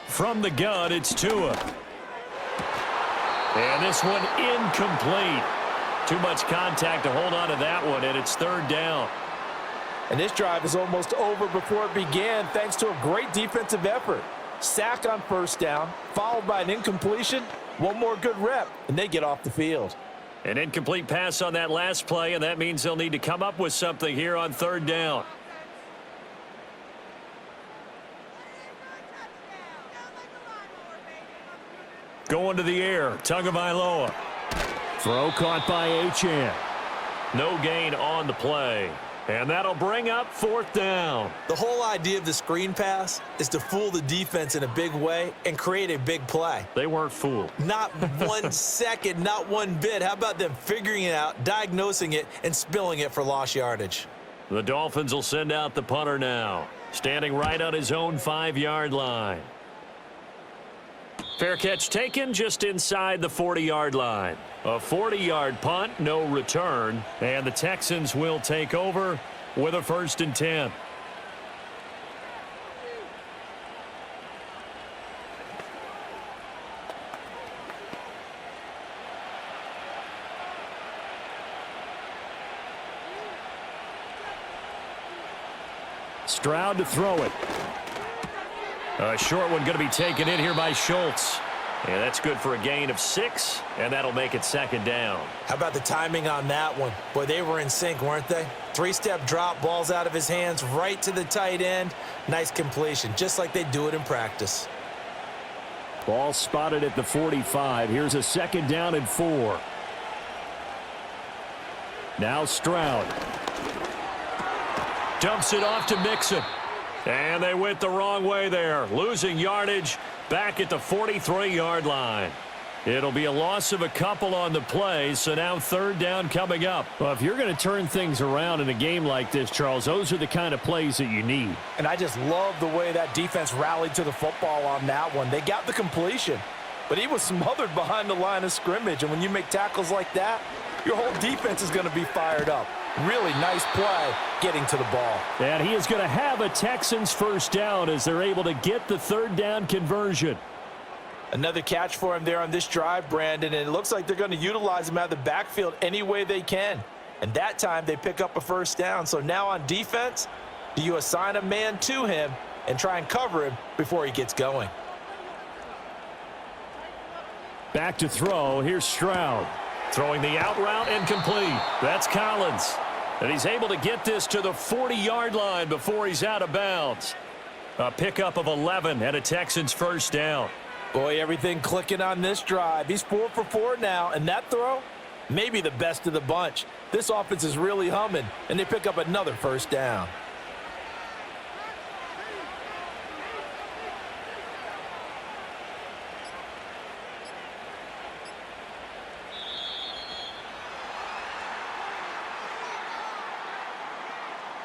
From the gun, it's Tua. And this one incomplete. Too much contact to hold on to that one, and it's 3rd down. And this drive is almost over before it began thanks to a great defensive effort. Sack on 1st down, followed by an incompletion. One more good rep, and they get off the field. An incomplete pass on that last play, and that means they'll need to come up with something here on 3rd down. Going to the air, Tagovailoa. Throw caught by Achane. No gain on the play. And that'll bring up 4th down. The whole idea of the screen pass is to fool the defense in a big way and create a big play. They weren't fooled. Not 1 second, not one bit. How about them figuring it out, diagnosing it, and spilling it for lost yardage? The Dolphins will send out the punter now, standing right on his own 5-yard line. Fair catch taken just inside the 40-yard line. A 40-yard punt, no return, and the Texans will take over with a 1st and 10. Stroud to throw it. A short one going to be taken in here by Schultz. And that's good for a gain of 6, and that'll make it 2nd down. How about the timing on that one? Boy, they were in sync, weren't they? 3-step drop, balls out of his hands, right to the tight end. Nice completion, just like they do it in practice. Ball spotted at the 45. Here's a 2nd down and 4. Now Stroud. Dumps it off to Mixon. And they went the wrong way there, losing yardage back at the 43-yard line. It'll be a loss of a couple on the play, so now 3rd down coming up. Well, if you're going to turn things around in a game like this, Charles, those are the kind of plays that you need. And I just love the way that defense rallied to the football on that one. They got the completion, but he was smothered behind the line of scrimmage. And when you make tackles like that, your whole defense is going to be fired up. Really nice play getting to the ball. And he is going to have a Texans 1st down as they're able to get the 3rd down conversion. Another catch for him there on this drive, Brandon, and it looks like they're going to utilize him out of the backfield any way they can. And that time they pick up a 1st down. So now on defense, do you assign a man to him and try and cover him before he gets going? Back to throw. Here's Stroud. Throwing the out route incomplete. That's Collins. And he's able to get this to the 40-yard line before he's out of bounds. A pickup of 11 and a Texans 1st down. Boy, everything clicking on this drive. He's 4 for 4 now, and that throw, maybe the best of the bunch. This offense is really humming, and they pick up another 1st down.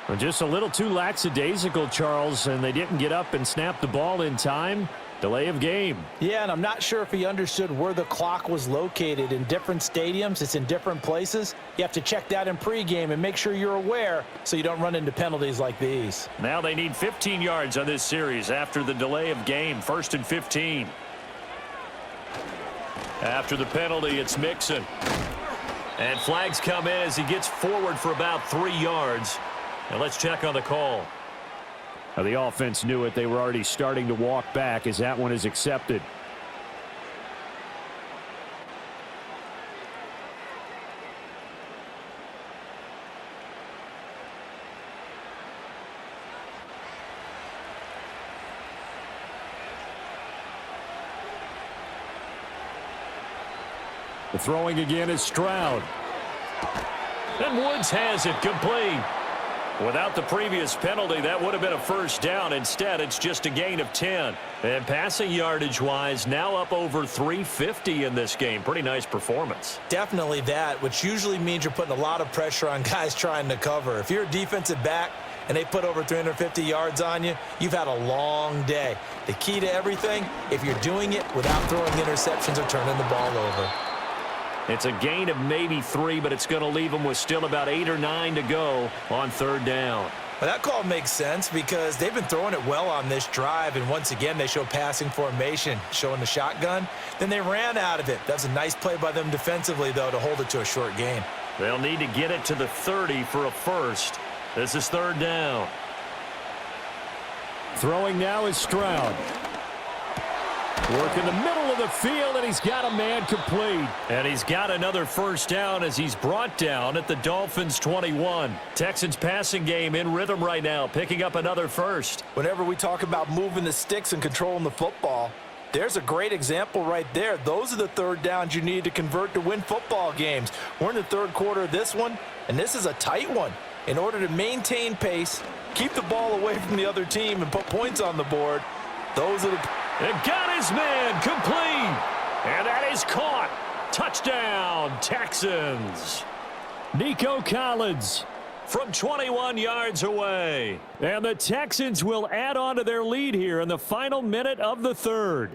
Well, just a little too lackadaisical, Charles, and they didn't get up and snap the ball in time. Delay of game. Yeah, and I'm not sure if he understood where the clock was located. In different stadiums, it's in different places. You have to check that in pregame and make sure you're aware so you don't run into penalties like these. Now they need 15 yards on this series after the delay of game. 1st and 15. After the penalty, it's Mixon. And flags come in as he gets forward for about 3 yards. Now let's check on the call. Now the offense knew it. They were already starting to walk back as that one is accepted. The throwing again is Stroud. And Woods has it complete. Without the previous penalty, that would have been a first down. Instead, it's just a gain of 10. And passing yardage-wise, now up over 350 in this game. Pretty nice performance. Definitely that, which usually means you're putting a lot of pressure on guys trying to cover. If you're a defensive back and they put over 350 yards on you, you've had a long day. The key to everything, if you're doing it without throwing interceptions or turning the ball over. It's a gain of maybe 3, but it's going to leave them with still about 8 or 9 to go on 3rd down. Well, that call makes sense because they've been throwing it well on this drive, and once again, they show passing formation, showing the shotgun. Then they ran out of it. That's a nice play by them defensively, though, to hold it to a short gain. They'll need to get it to the 30 for a first. This is 3rd down. Throwing now is Stroud. Work in the middle of the field, and he's got a man complete. And he's got another first down as he's brought down at the Dolphins' 21. Texans passing game in rhythm right now, picking up another first. Whenever we talk about moving the sticks and controlling the football, there's a great example right there. Those are the 3rd downs you need to convert to win football games. We're in the 3rd quarter of this one, and this is a tight one. In order to maintain pace, keep the ball away from the other team, and put points on the board, those are the... And got his man complete. And that is caught. Touchdown, Texans. Nico Collins from 21 yards away. And the Texans will add on to their lead here in the final minute of the 3rd.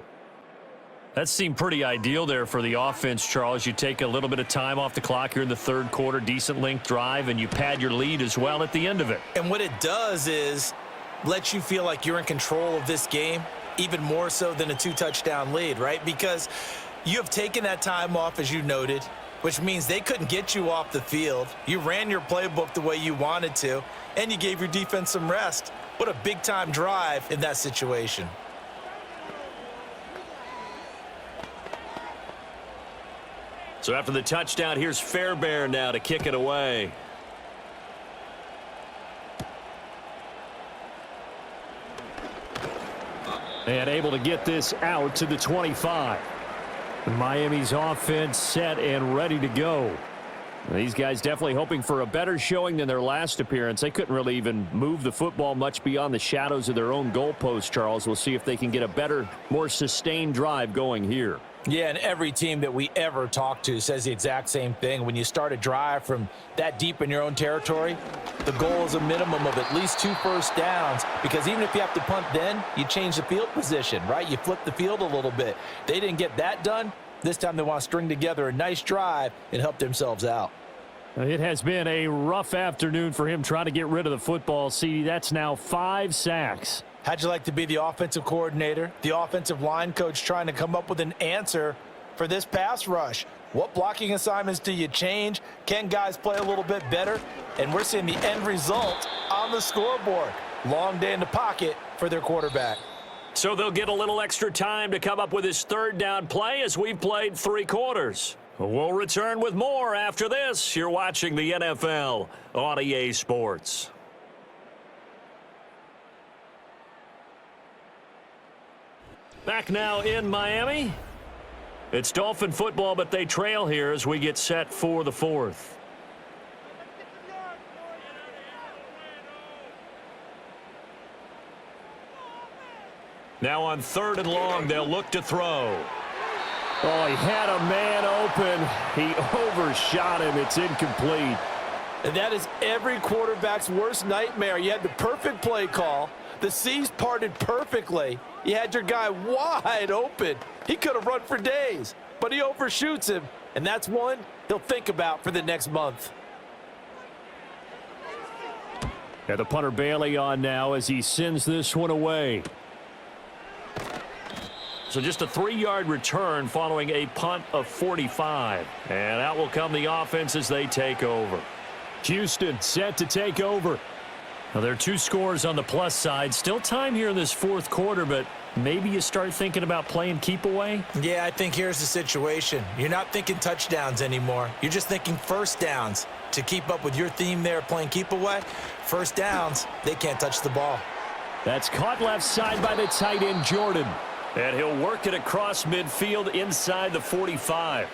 That seemed pretty ideal there for the offense, Charles. You take a little bit of time off the clock here in the 3rd quarter, decent length drive, and you pad your lead as well at the end of it. And what it does is let you feel like you're in control of this game, even more so than a 2-touchdown lead, right? Because you have taken that time off, as you noted, which means they couldn't get you off the field. You ran your playbook the way you wanted to, and you gave your defense some rest. What a big-time drive in that situation. So after the touchdown, here's Fairbairn now to kick it away. And able to get this out to the 25. Miami's offense set and ready to go. These guys definitely hoping for a better showing than their last appearance. They couldn't really even move the football much beyond the shadows of their own goalpost, Charles. We'll see if they can get a better, more sustained drive going here. Yeah, and every team that we ever talk to says the exact same thing. When you start a drive from that deep in your own territory, the goal is a minimum of at least 2 first downs, because even if you have to punt then, you change the field position, right? You flip the field a little bit. They didn't get that done. This time they want to string together a nice drive and help themselves out. It has been a rough afternoon for him trying to get rid of the football. See, that's now 5 sacks. How'd you like to be the offensive coordinator, the offensive line coach, trying to come up with an answer for this pass rush? What blocking assignments do you change? Can guys play a little bit better? And we're seeing the end result on the scoreboard. Long day in the pocket for their quarterback. So they'll get a little extra time to come up with his 3rd down play as we've played 3 quarters. We'll return with more after this. You're watching the NFL on EA Sports. Back now in Miami. It's Dolphin football, but they trail here as we get set for the 4th. Now on 3rd and long, they'll look to throw. Oh, he had a man open. He overshot him. It's incomplete. And that is every quarterback's worst nightmare. You had the perfect play call. The seas parted perfectly. You had your guy wide open. He could have run for days, but he overshoots him. And that's one he'll think about for the next month. And the punter Bailey on now as he sends this one away. So just a 3-yard return following a punt of 45. And out will come the offense as they take over. Houston set to take over. Now, there are 2 scores on the plus side. Still time here in this fourth quarter, but maybe you start thinking about playing keep away? Yeah, I think here's the situation. You're not thinking touchdowns anymore. You're just thinking first downs. To keep up with your theme there playing keep away, first downs, they can't touch the ball. That's caught left side by the tight end, Jordan. And he'll work it across midfield inside the 45.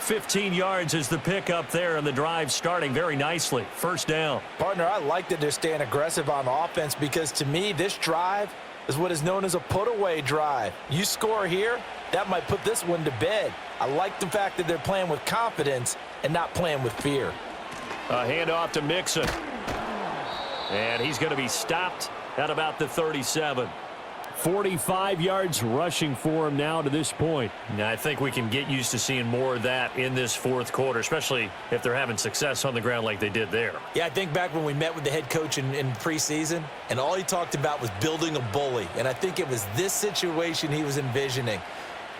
15 yards is the pickup there, and the drive starting very nicely. First down. Partner, I like that they're staying aggressive on offense because to me, this drive is what is known as a put-away drive. You score here, that might put this one to bed. I like the fact that they're playing with confidence and not playing with fear. A handoff to Mixon. And he's going to be stopped at about the 37. 45 yards rushing for him now to this point. Now, I think we can get used to seeing more of that in this fourth quarter, especially if they're having success on the ground like they did there. Yeah, I think back when we met with the head coach in preseason, and all he talked about was building a bully. And I think it was this situation he was envisioning.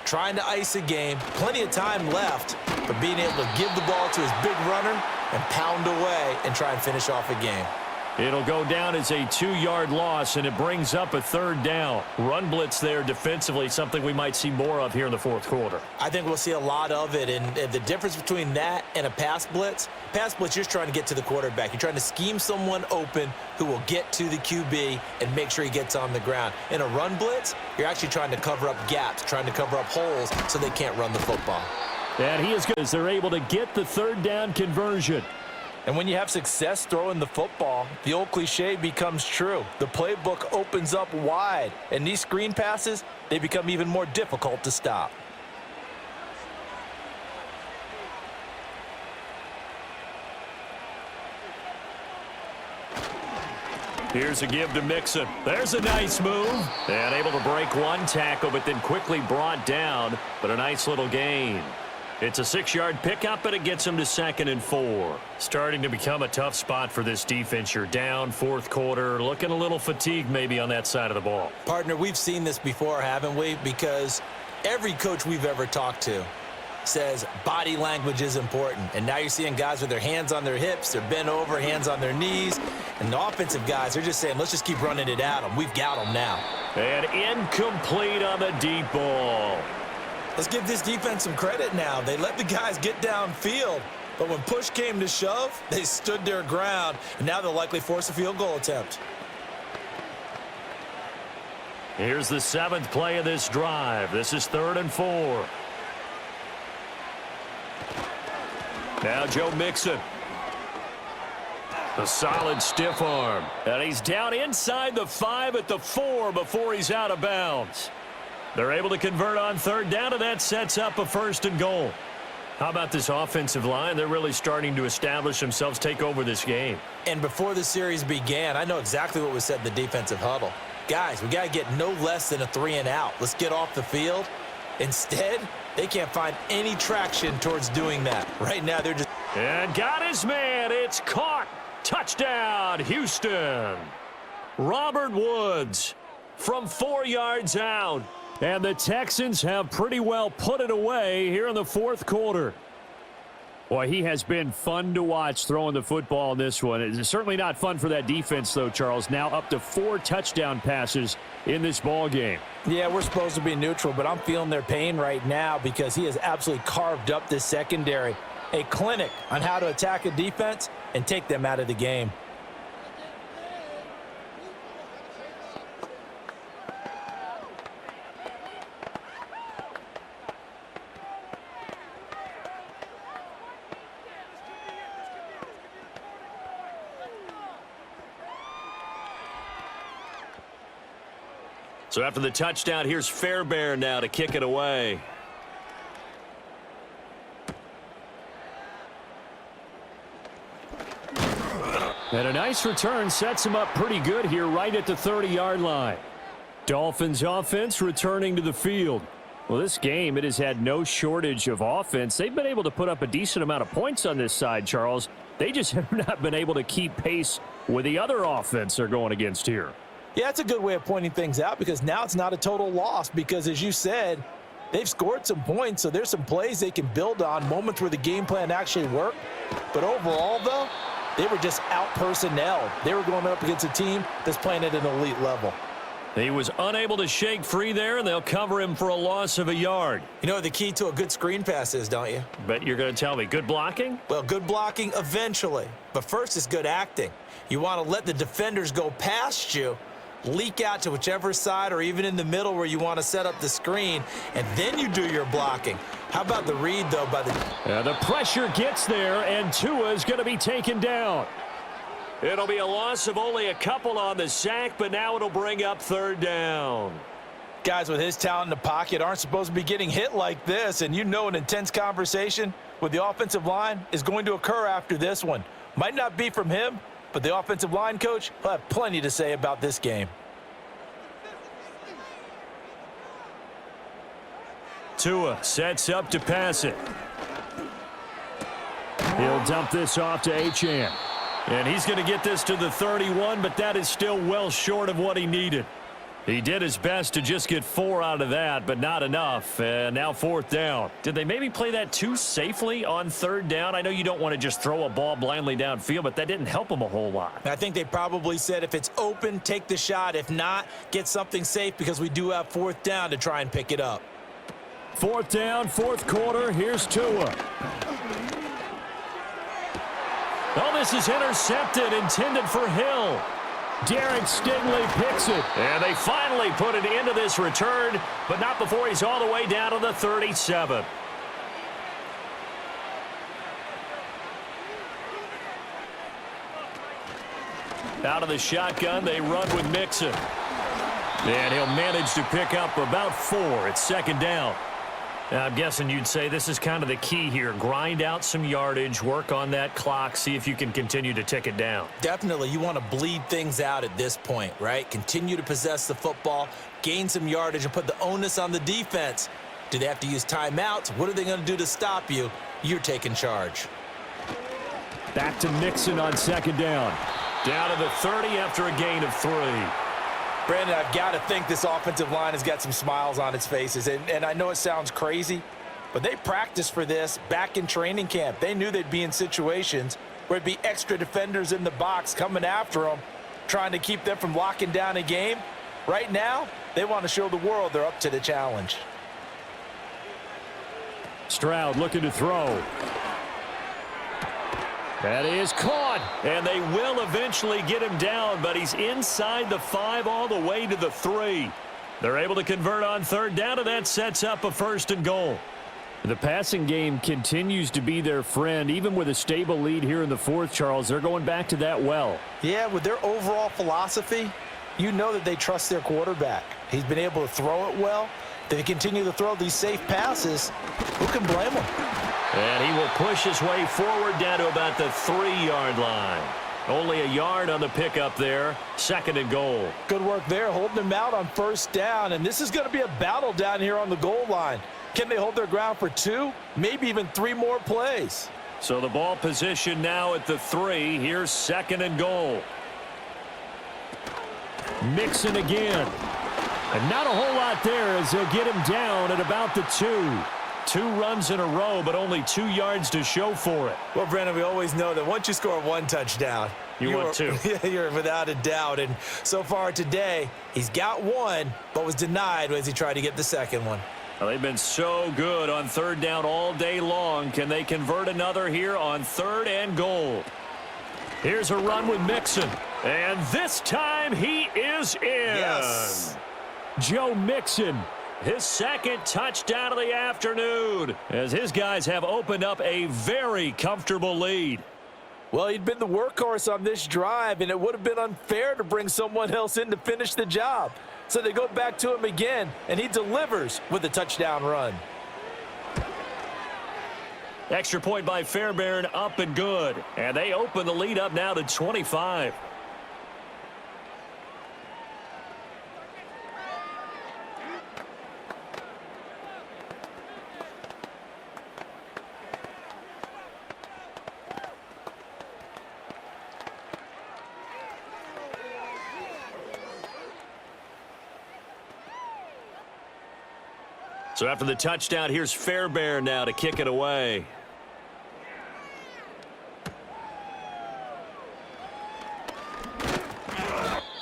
Trying to ice a game, plenty of time left, but being able to give the ball to his big runner and pound away and try and finish off a game. It'll go down as a 2-yard loss, and it brings up a third down. Run blitz there defensively, something we might see more of here in the fourth quarter. I think we'll see a lot of it, and the difference between that and a pass blitz, you're just trying to get to the quarterback. You're trying to scheme someone open who will get to the QB and make sure he gets on the ground. In a run blitz, you're actually trying to cover up gaps, trying to cover up holes so they can't run the football. And he is good as they're able to get the third down conversion. And when you have success throwing the football, the old cliche becomes true. The playbook opens up wide, and these screen passes, they become even more difficult to stop. Here's a give to Mixon. There's a nice move. And able to break one tackle, but then quickly brought down. But a nice little gain. It's a 6-yard pickup, and it gets him to 2nd and 4. Starting to become a tough spot for this defense. You're down fourth quarter, looking a little fatigued maybe on that side of the ball. Partner, we've seen this before, haven't we? Because every coach we've ever talked to says body language is important. And now you're seeing guys with their hands on their hips, they're bent over, hands on their knees. And the offensive guys, they're just saying, let's just keep running it at them. We've got them now. And incomplete on the deep ball. Let's give this defense some credit now. They let the guys get downfield, but when push came to shove, they stood their ground, and now they'll likely force a field goal attempt. Here's the 7th play of this drive. This is 3rd and 4. Now Joe Mixon. A solid stiff arm. And he's down inside the 5 at the 4 before he's out of bounds. They're able to convert on third down, and that sets up a 1st and goal. How about this offensive line? They're really starting to establish themselves, take over this game. And before the series began, I know exactly what was said in the defensive huddle. Guys, we got to get no less than a 3-and-out. Let's get off the field. Instead, they can't find any traction towards doing that. Right now, they're just... And got his man. It's caught. Touchdown, Houston. Robert Woods from 4 yards out. And the Texans have pretty well put it away here in the fourth quarter. Boy, he has been fun to watch throwing the football in this one. It's certainly not fun for that defense, though, Charles. Now up to 4 touchdown passes in this ball game. Yeah, we're supposed to be neutral, but I'm feeling their pain right now because he has absolutely carved up this secondary. A clinic on how to attack a defense and take them out of the game. So after the touchdown, here's Fairbairn now to kick it away. And a nice return sets him up pretty good here right at the 30-yard line. Dolphins offense returning to the field. Well, this game, it has had no shortage of offense. They've been able to put up a decent amount of points on this side, Charles. They just have not been able to keep pace with the other offense they're going against here. Yeah, that's a good way of pointing things out because now it's not a total loss because, as you said, they've scored some points, so there's some plays they can build on, moments where the game plan actually worked. But overall, though, they were just out-personnelled. They were going up against a team that's playing at an elite level. He was unable to shake free there, and they'll cover him for a loss of a yard. You know what the key to a good screen pass is, don't you? Bet you're going to tell me. Good blocking? Well, good blocking eventually. But first is good acting. You want to let the defenders go past you, leak out to whichever side or even in the middle where you want to set up the screen, and then you do your blocking. How about the read, though, by the pressure gets there, and Tua is going to be taken down. It'll be a loss of only a couple on the sack, but now it'll bring up third down. Guys with his talent in the pocket aren't supposed to be getting hit like this, and you know an intense conversation with the offensive line is going to occur after this one. Might not be from him, but the offensive line coach will have plenty to say about this game. Tua sets up to pass it. He'll dump this off to Achane. And he's going to get this to the 31, but that is still well short of what he needed. He did his best to just get 4 out of that, but not enough. And now fourth down. Did they maybe play that too safely on third down? I know you don't want to just throw a ball blindly downfield, but that didn't help him a whole lot. I think they probably said if it's open, take the shot. If not, get something safe because we do have fourth down to try and pick it up. Fourth down, fourth quarter. Here's Tua. Oh, this is intercepted, intended for Hill. Derek Stingley picks it. And they finally put it into this return, but not before he's all the way down to the 37. Out of the shotgun, they run with Mixon. And he'll manage to pick up about 4. It's second down. Now, I'm guessing you'd say this is kind of the key here. Grind out some yardage, work on that clock, see if you can continue to tick it down. Definitely. You want to bleed things out at this point, right? Continue to possess the football, gain some yardage, and put the onus on the defense. Do they have to use timeouts? What are they going to do to stop you? You're taking charge. Back to Mixon on second down. Down to the 30 after a gain of 3. Brandon, I've got to think this offensive line has got some smiles on its faces. And I know it sounds crazy, but they practiced for this back in training camp. They knew they'd be in situations where it'd be extra defenders in the box coming after them, trying to keep them from locking down a game. Right now, they want to show the world they're up to the challenge. Stroud looking to throw. That is caught, and they will eventually get him down, but he's inside the 5 all the way to the 3. They're able to convert on third down, and that sets up a first and goal. The passing game continues to be their friend, even with a stable lead here in the fourth, Charles. They're going back to that well. Yeah, with their overall philosophy, you know that they trust their quarterback. He's been able to throw it well. They continue to throw these safe passes. Who can blame them? And he will push his way forward down to about the 3-yard line. Only a yard on the pickup there. Second and goal. Good work there, holding them out on first down. And this is going to be a battle down here on the goal line. Can they hold their ground for 2, maybe even 3 more plays? So the ball position now at the 3. Here's second and goal. Mixon again. And not a whole lot there as they'll get him down at about the 2. 2 runs in a row, but only 2 yards to show for it. Well, Brandon, we always know that once you score 1 touchdown, you want 2. You're without a doubt. And so far today, he's got 1, but was denied as he tried to get the second one. Well, they've been so good on third down all day long. Can they convert another here on third and goal? Here's a run with Mixon. And this time he is in. Yes. Joe Mixon, his second touchdown of the afternoon, as his guys have opened up a very comfortable lead. Well, he'd been the workhorse on this drive, and it would have been unfair to bring someone else in to finish the job. So they go back to him again, and he delivers with a touchdown run. Extra point by Fairbairn, up and good. And they open the lead up now to 25. So after the touchdown, here's Fairbairn now to kick it away.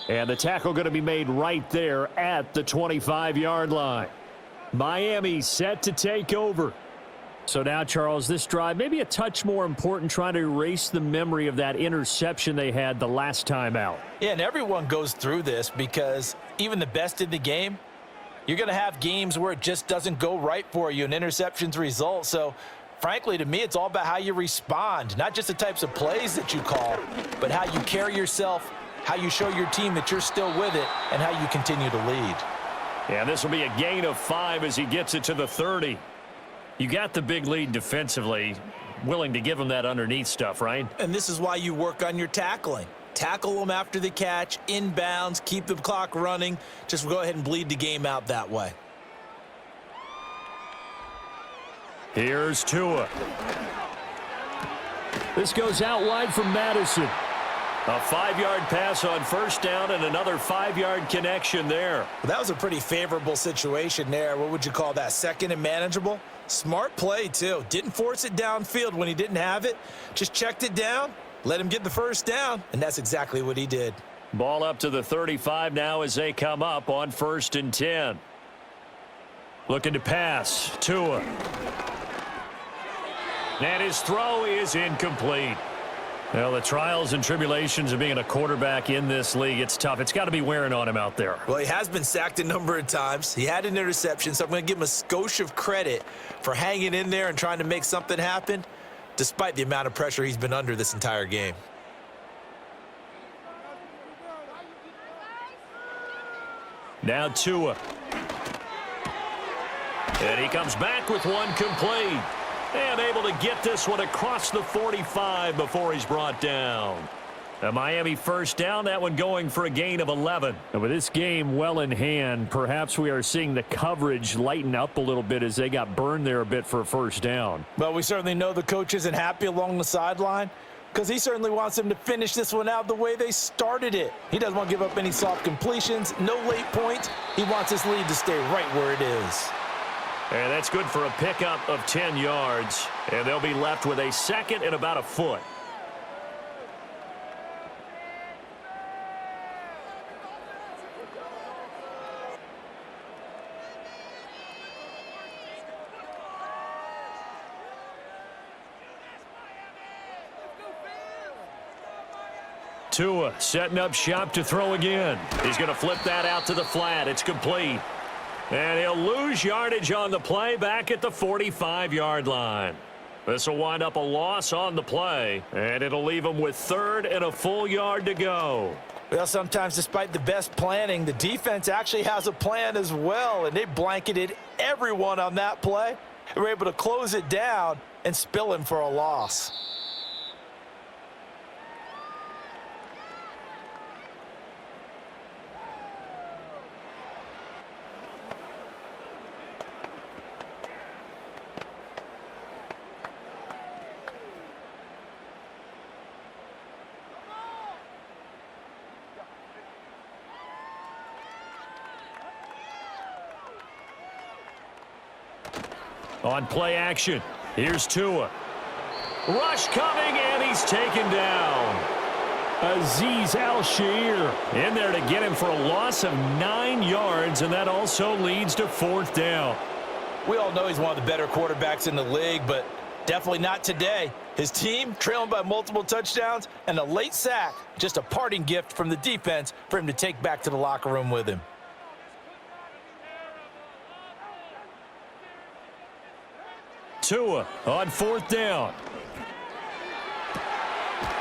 And the tackle going to be made right there at the 25-yard line. Miami set to take over. So now, Charles, this drive maybe a touch more important, trying to erase the memory of that interception they had the last time out. Yeah, and everyone goes through this because even the best in the game, you're going to have games where it just doesn't go right for you and interceptions result. So, frankly, to me, it's all about how you respond, not just the types of plays that you call, but how you carry yourself, how you show your team that you're still with it, and how you continue to lead. Yeah, this will be a gain of 5 as he gets it to the 30. You got the big lead defensively, willing to give him that underneath stuff, right? And this is why you work on your tackling. Tackle them after the catch, inbounds, keep the clock running. Just go ahead and bleed the game out that way. Here's Tua. This goes out wide from Madison. A 5-yard pass on first down and another 5-yard connection there. Well, that was a pretty favorable situation there. What would you call that? Second and manageable? Smart play, too. Didn't force it downfield when he didn't have it. Just checked it down. Let him get the first down, and that's exactly what he did. Ball up to the 35 now as they come up on 1st and 10. Looking to pass. Tua. And his throw is incomplete. Well, the trials and tribulations of being a quarterback in this league, it's tough. It's got to be wearing on him out there. Well, he has been sacked a number of times. He had an interception, so I'm going to give him a skosh of credit for hanging in there and trying to make something happen, despite the amount of pressure he's been under this entire game. Now Tua. And he comes back with one complete. And able to get this one across the 45 before he's brought down. A Miami first down, that one going for a gain of 11. And with this game well in hand, perhaps we are seeing the coverage lighten up a little bit as they got burned there a bit for a first down. Well, we certainly know the coach isn't happy along the sideline because he certainly wants them to finish this one out the way they started it. He doesn't want to give up any soft completions, no late points. He wants his lead to stay right where it is. And that's good for a pickup of 10 yards. And they'll be left with a second and about a foot. Tua setting up shop to throw again. He's going to flip that out to the flat. It's complete. And he'll lose yardage on the play back at the 45-yard line. This will wind up a loss on the play, and it'll leave him with 3rd and a full yard to go. Well, sometimes despite the best planning, the defense actually has a plan as well, and they blanketed everyone on that play. They were able to close it down and spill him for a loss. On play action, here's Tua. Rush coming, and he's taken down. Azeez Al-Shaair in there to get him for a loss of 9 yards, and that also leads to 4th down. We all know he's one of the better quarterbacks in the league, but definitely not today. His team trailing by multiple touchdowns and a late sack, just a parting gift from the defense for him to take back to the locker room with him. Tua on 4th down.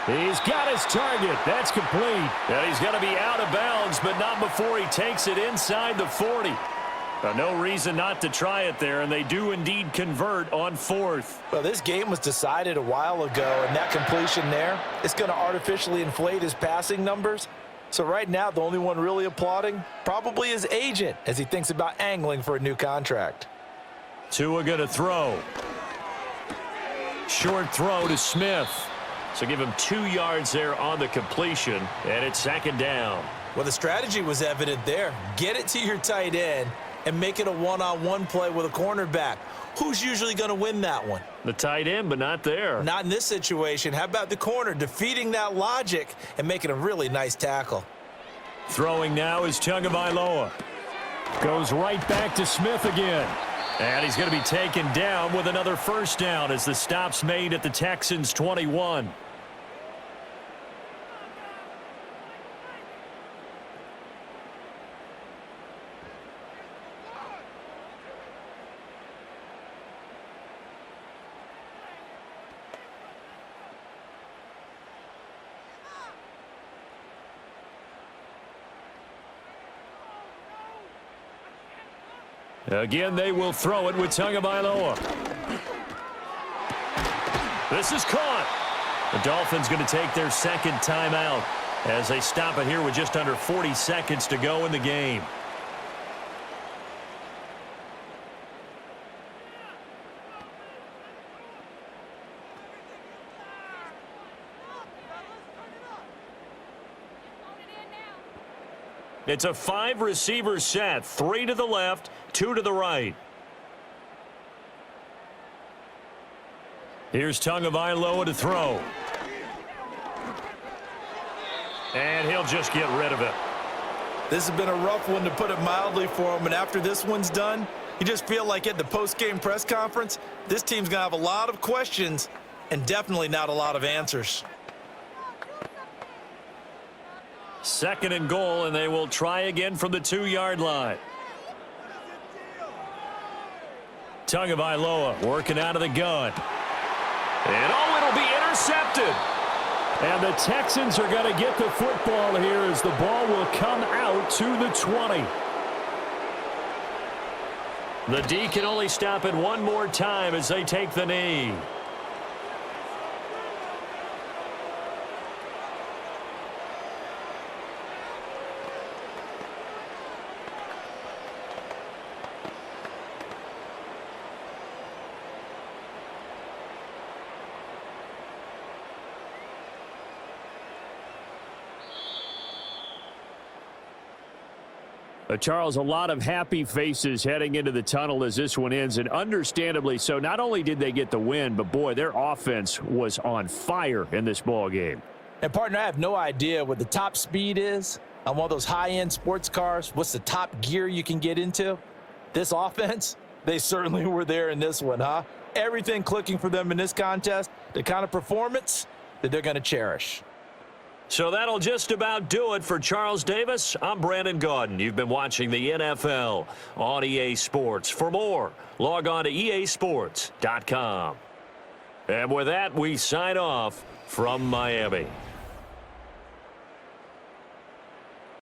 He's got his target. That's complete. And he's going to be out of bounds, but not before he takes it inside the 40. No reason not to try it there, and they do indeed convert on 4th. Well, this game was decided a while ago, and that completion there is going to artificially inflate his passing numbers. So right now, the only one really applauding probably his agent as he thinks about angling for a new contract. Tua going to throw. Short throw to Smith. So give him 2 yards there on the completion, and it's 2nd down. Well, the strategy was evident there. Get it to your tight end and make it a one-on-one play with a cornerback. Who's usually going to win that one? The tight end, but not there. Not in this situation. How about the corner defeating that logic and making a really nice tackle? Throwing now is Tagovailoa. Goes right back to Smith again. And he's going to be taken down with another 1st down as the stop's made at the Texans' 21. Again, they will throw it with Tagovailoa. This is caught. The Dolphins going to take their 2nd timeout as they stop it here with just under 40 seconds to go in the game. It's a 5-receiver set, 3 to the left, 2 to the right. Here's Tagovailoa to throw. And he'll just get rid of it. This has been a rough one, to put it mildly, for him. And after this one's done, you just feel like at the post-game press conference, this team's going to have a lot of questions and definitely not a lot of answers. 2nd and goal, and they will try again from the 2-yard line. Tagovailoa working out of the gun. And it'll be intercepted. And the Texans are going to get the football here as the ball will come out to the 20. The D can only stop it one more time as they take the knee. Charles, a lot of happy faces heading into the tunnel as this one ends, and understandably so. Not only did they get the win, but, boy, their offense was on fire in this ball game. And, partner, I have no idea what the top speed is on one of those high-end sports cars. What's the top gear you can get into? This offense, they certainly were there in this one, huh? Everything clicking for them in this contest, the kind of performance that they're going to cherish. So that'll just about do it for Charles Davis. I'm Brandon Gaudin. You've been watching the NFL on EA Sports. For more, log on to easports.com. And with that, we sign off from Miami.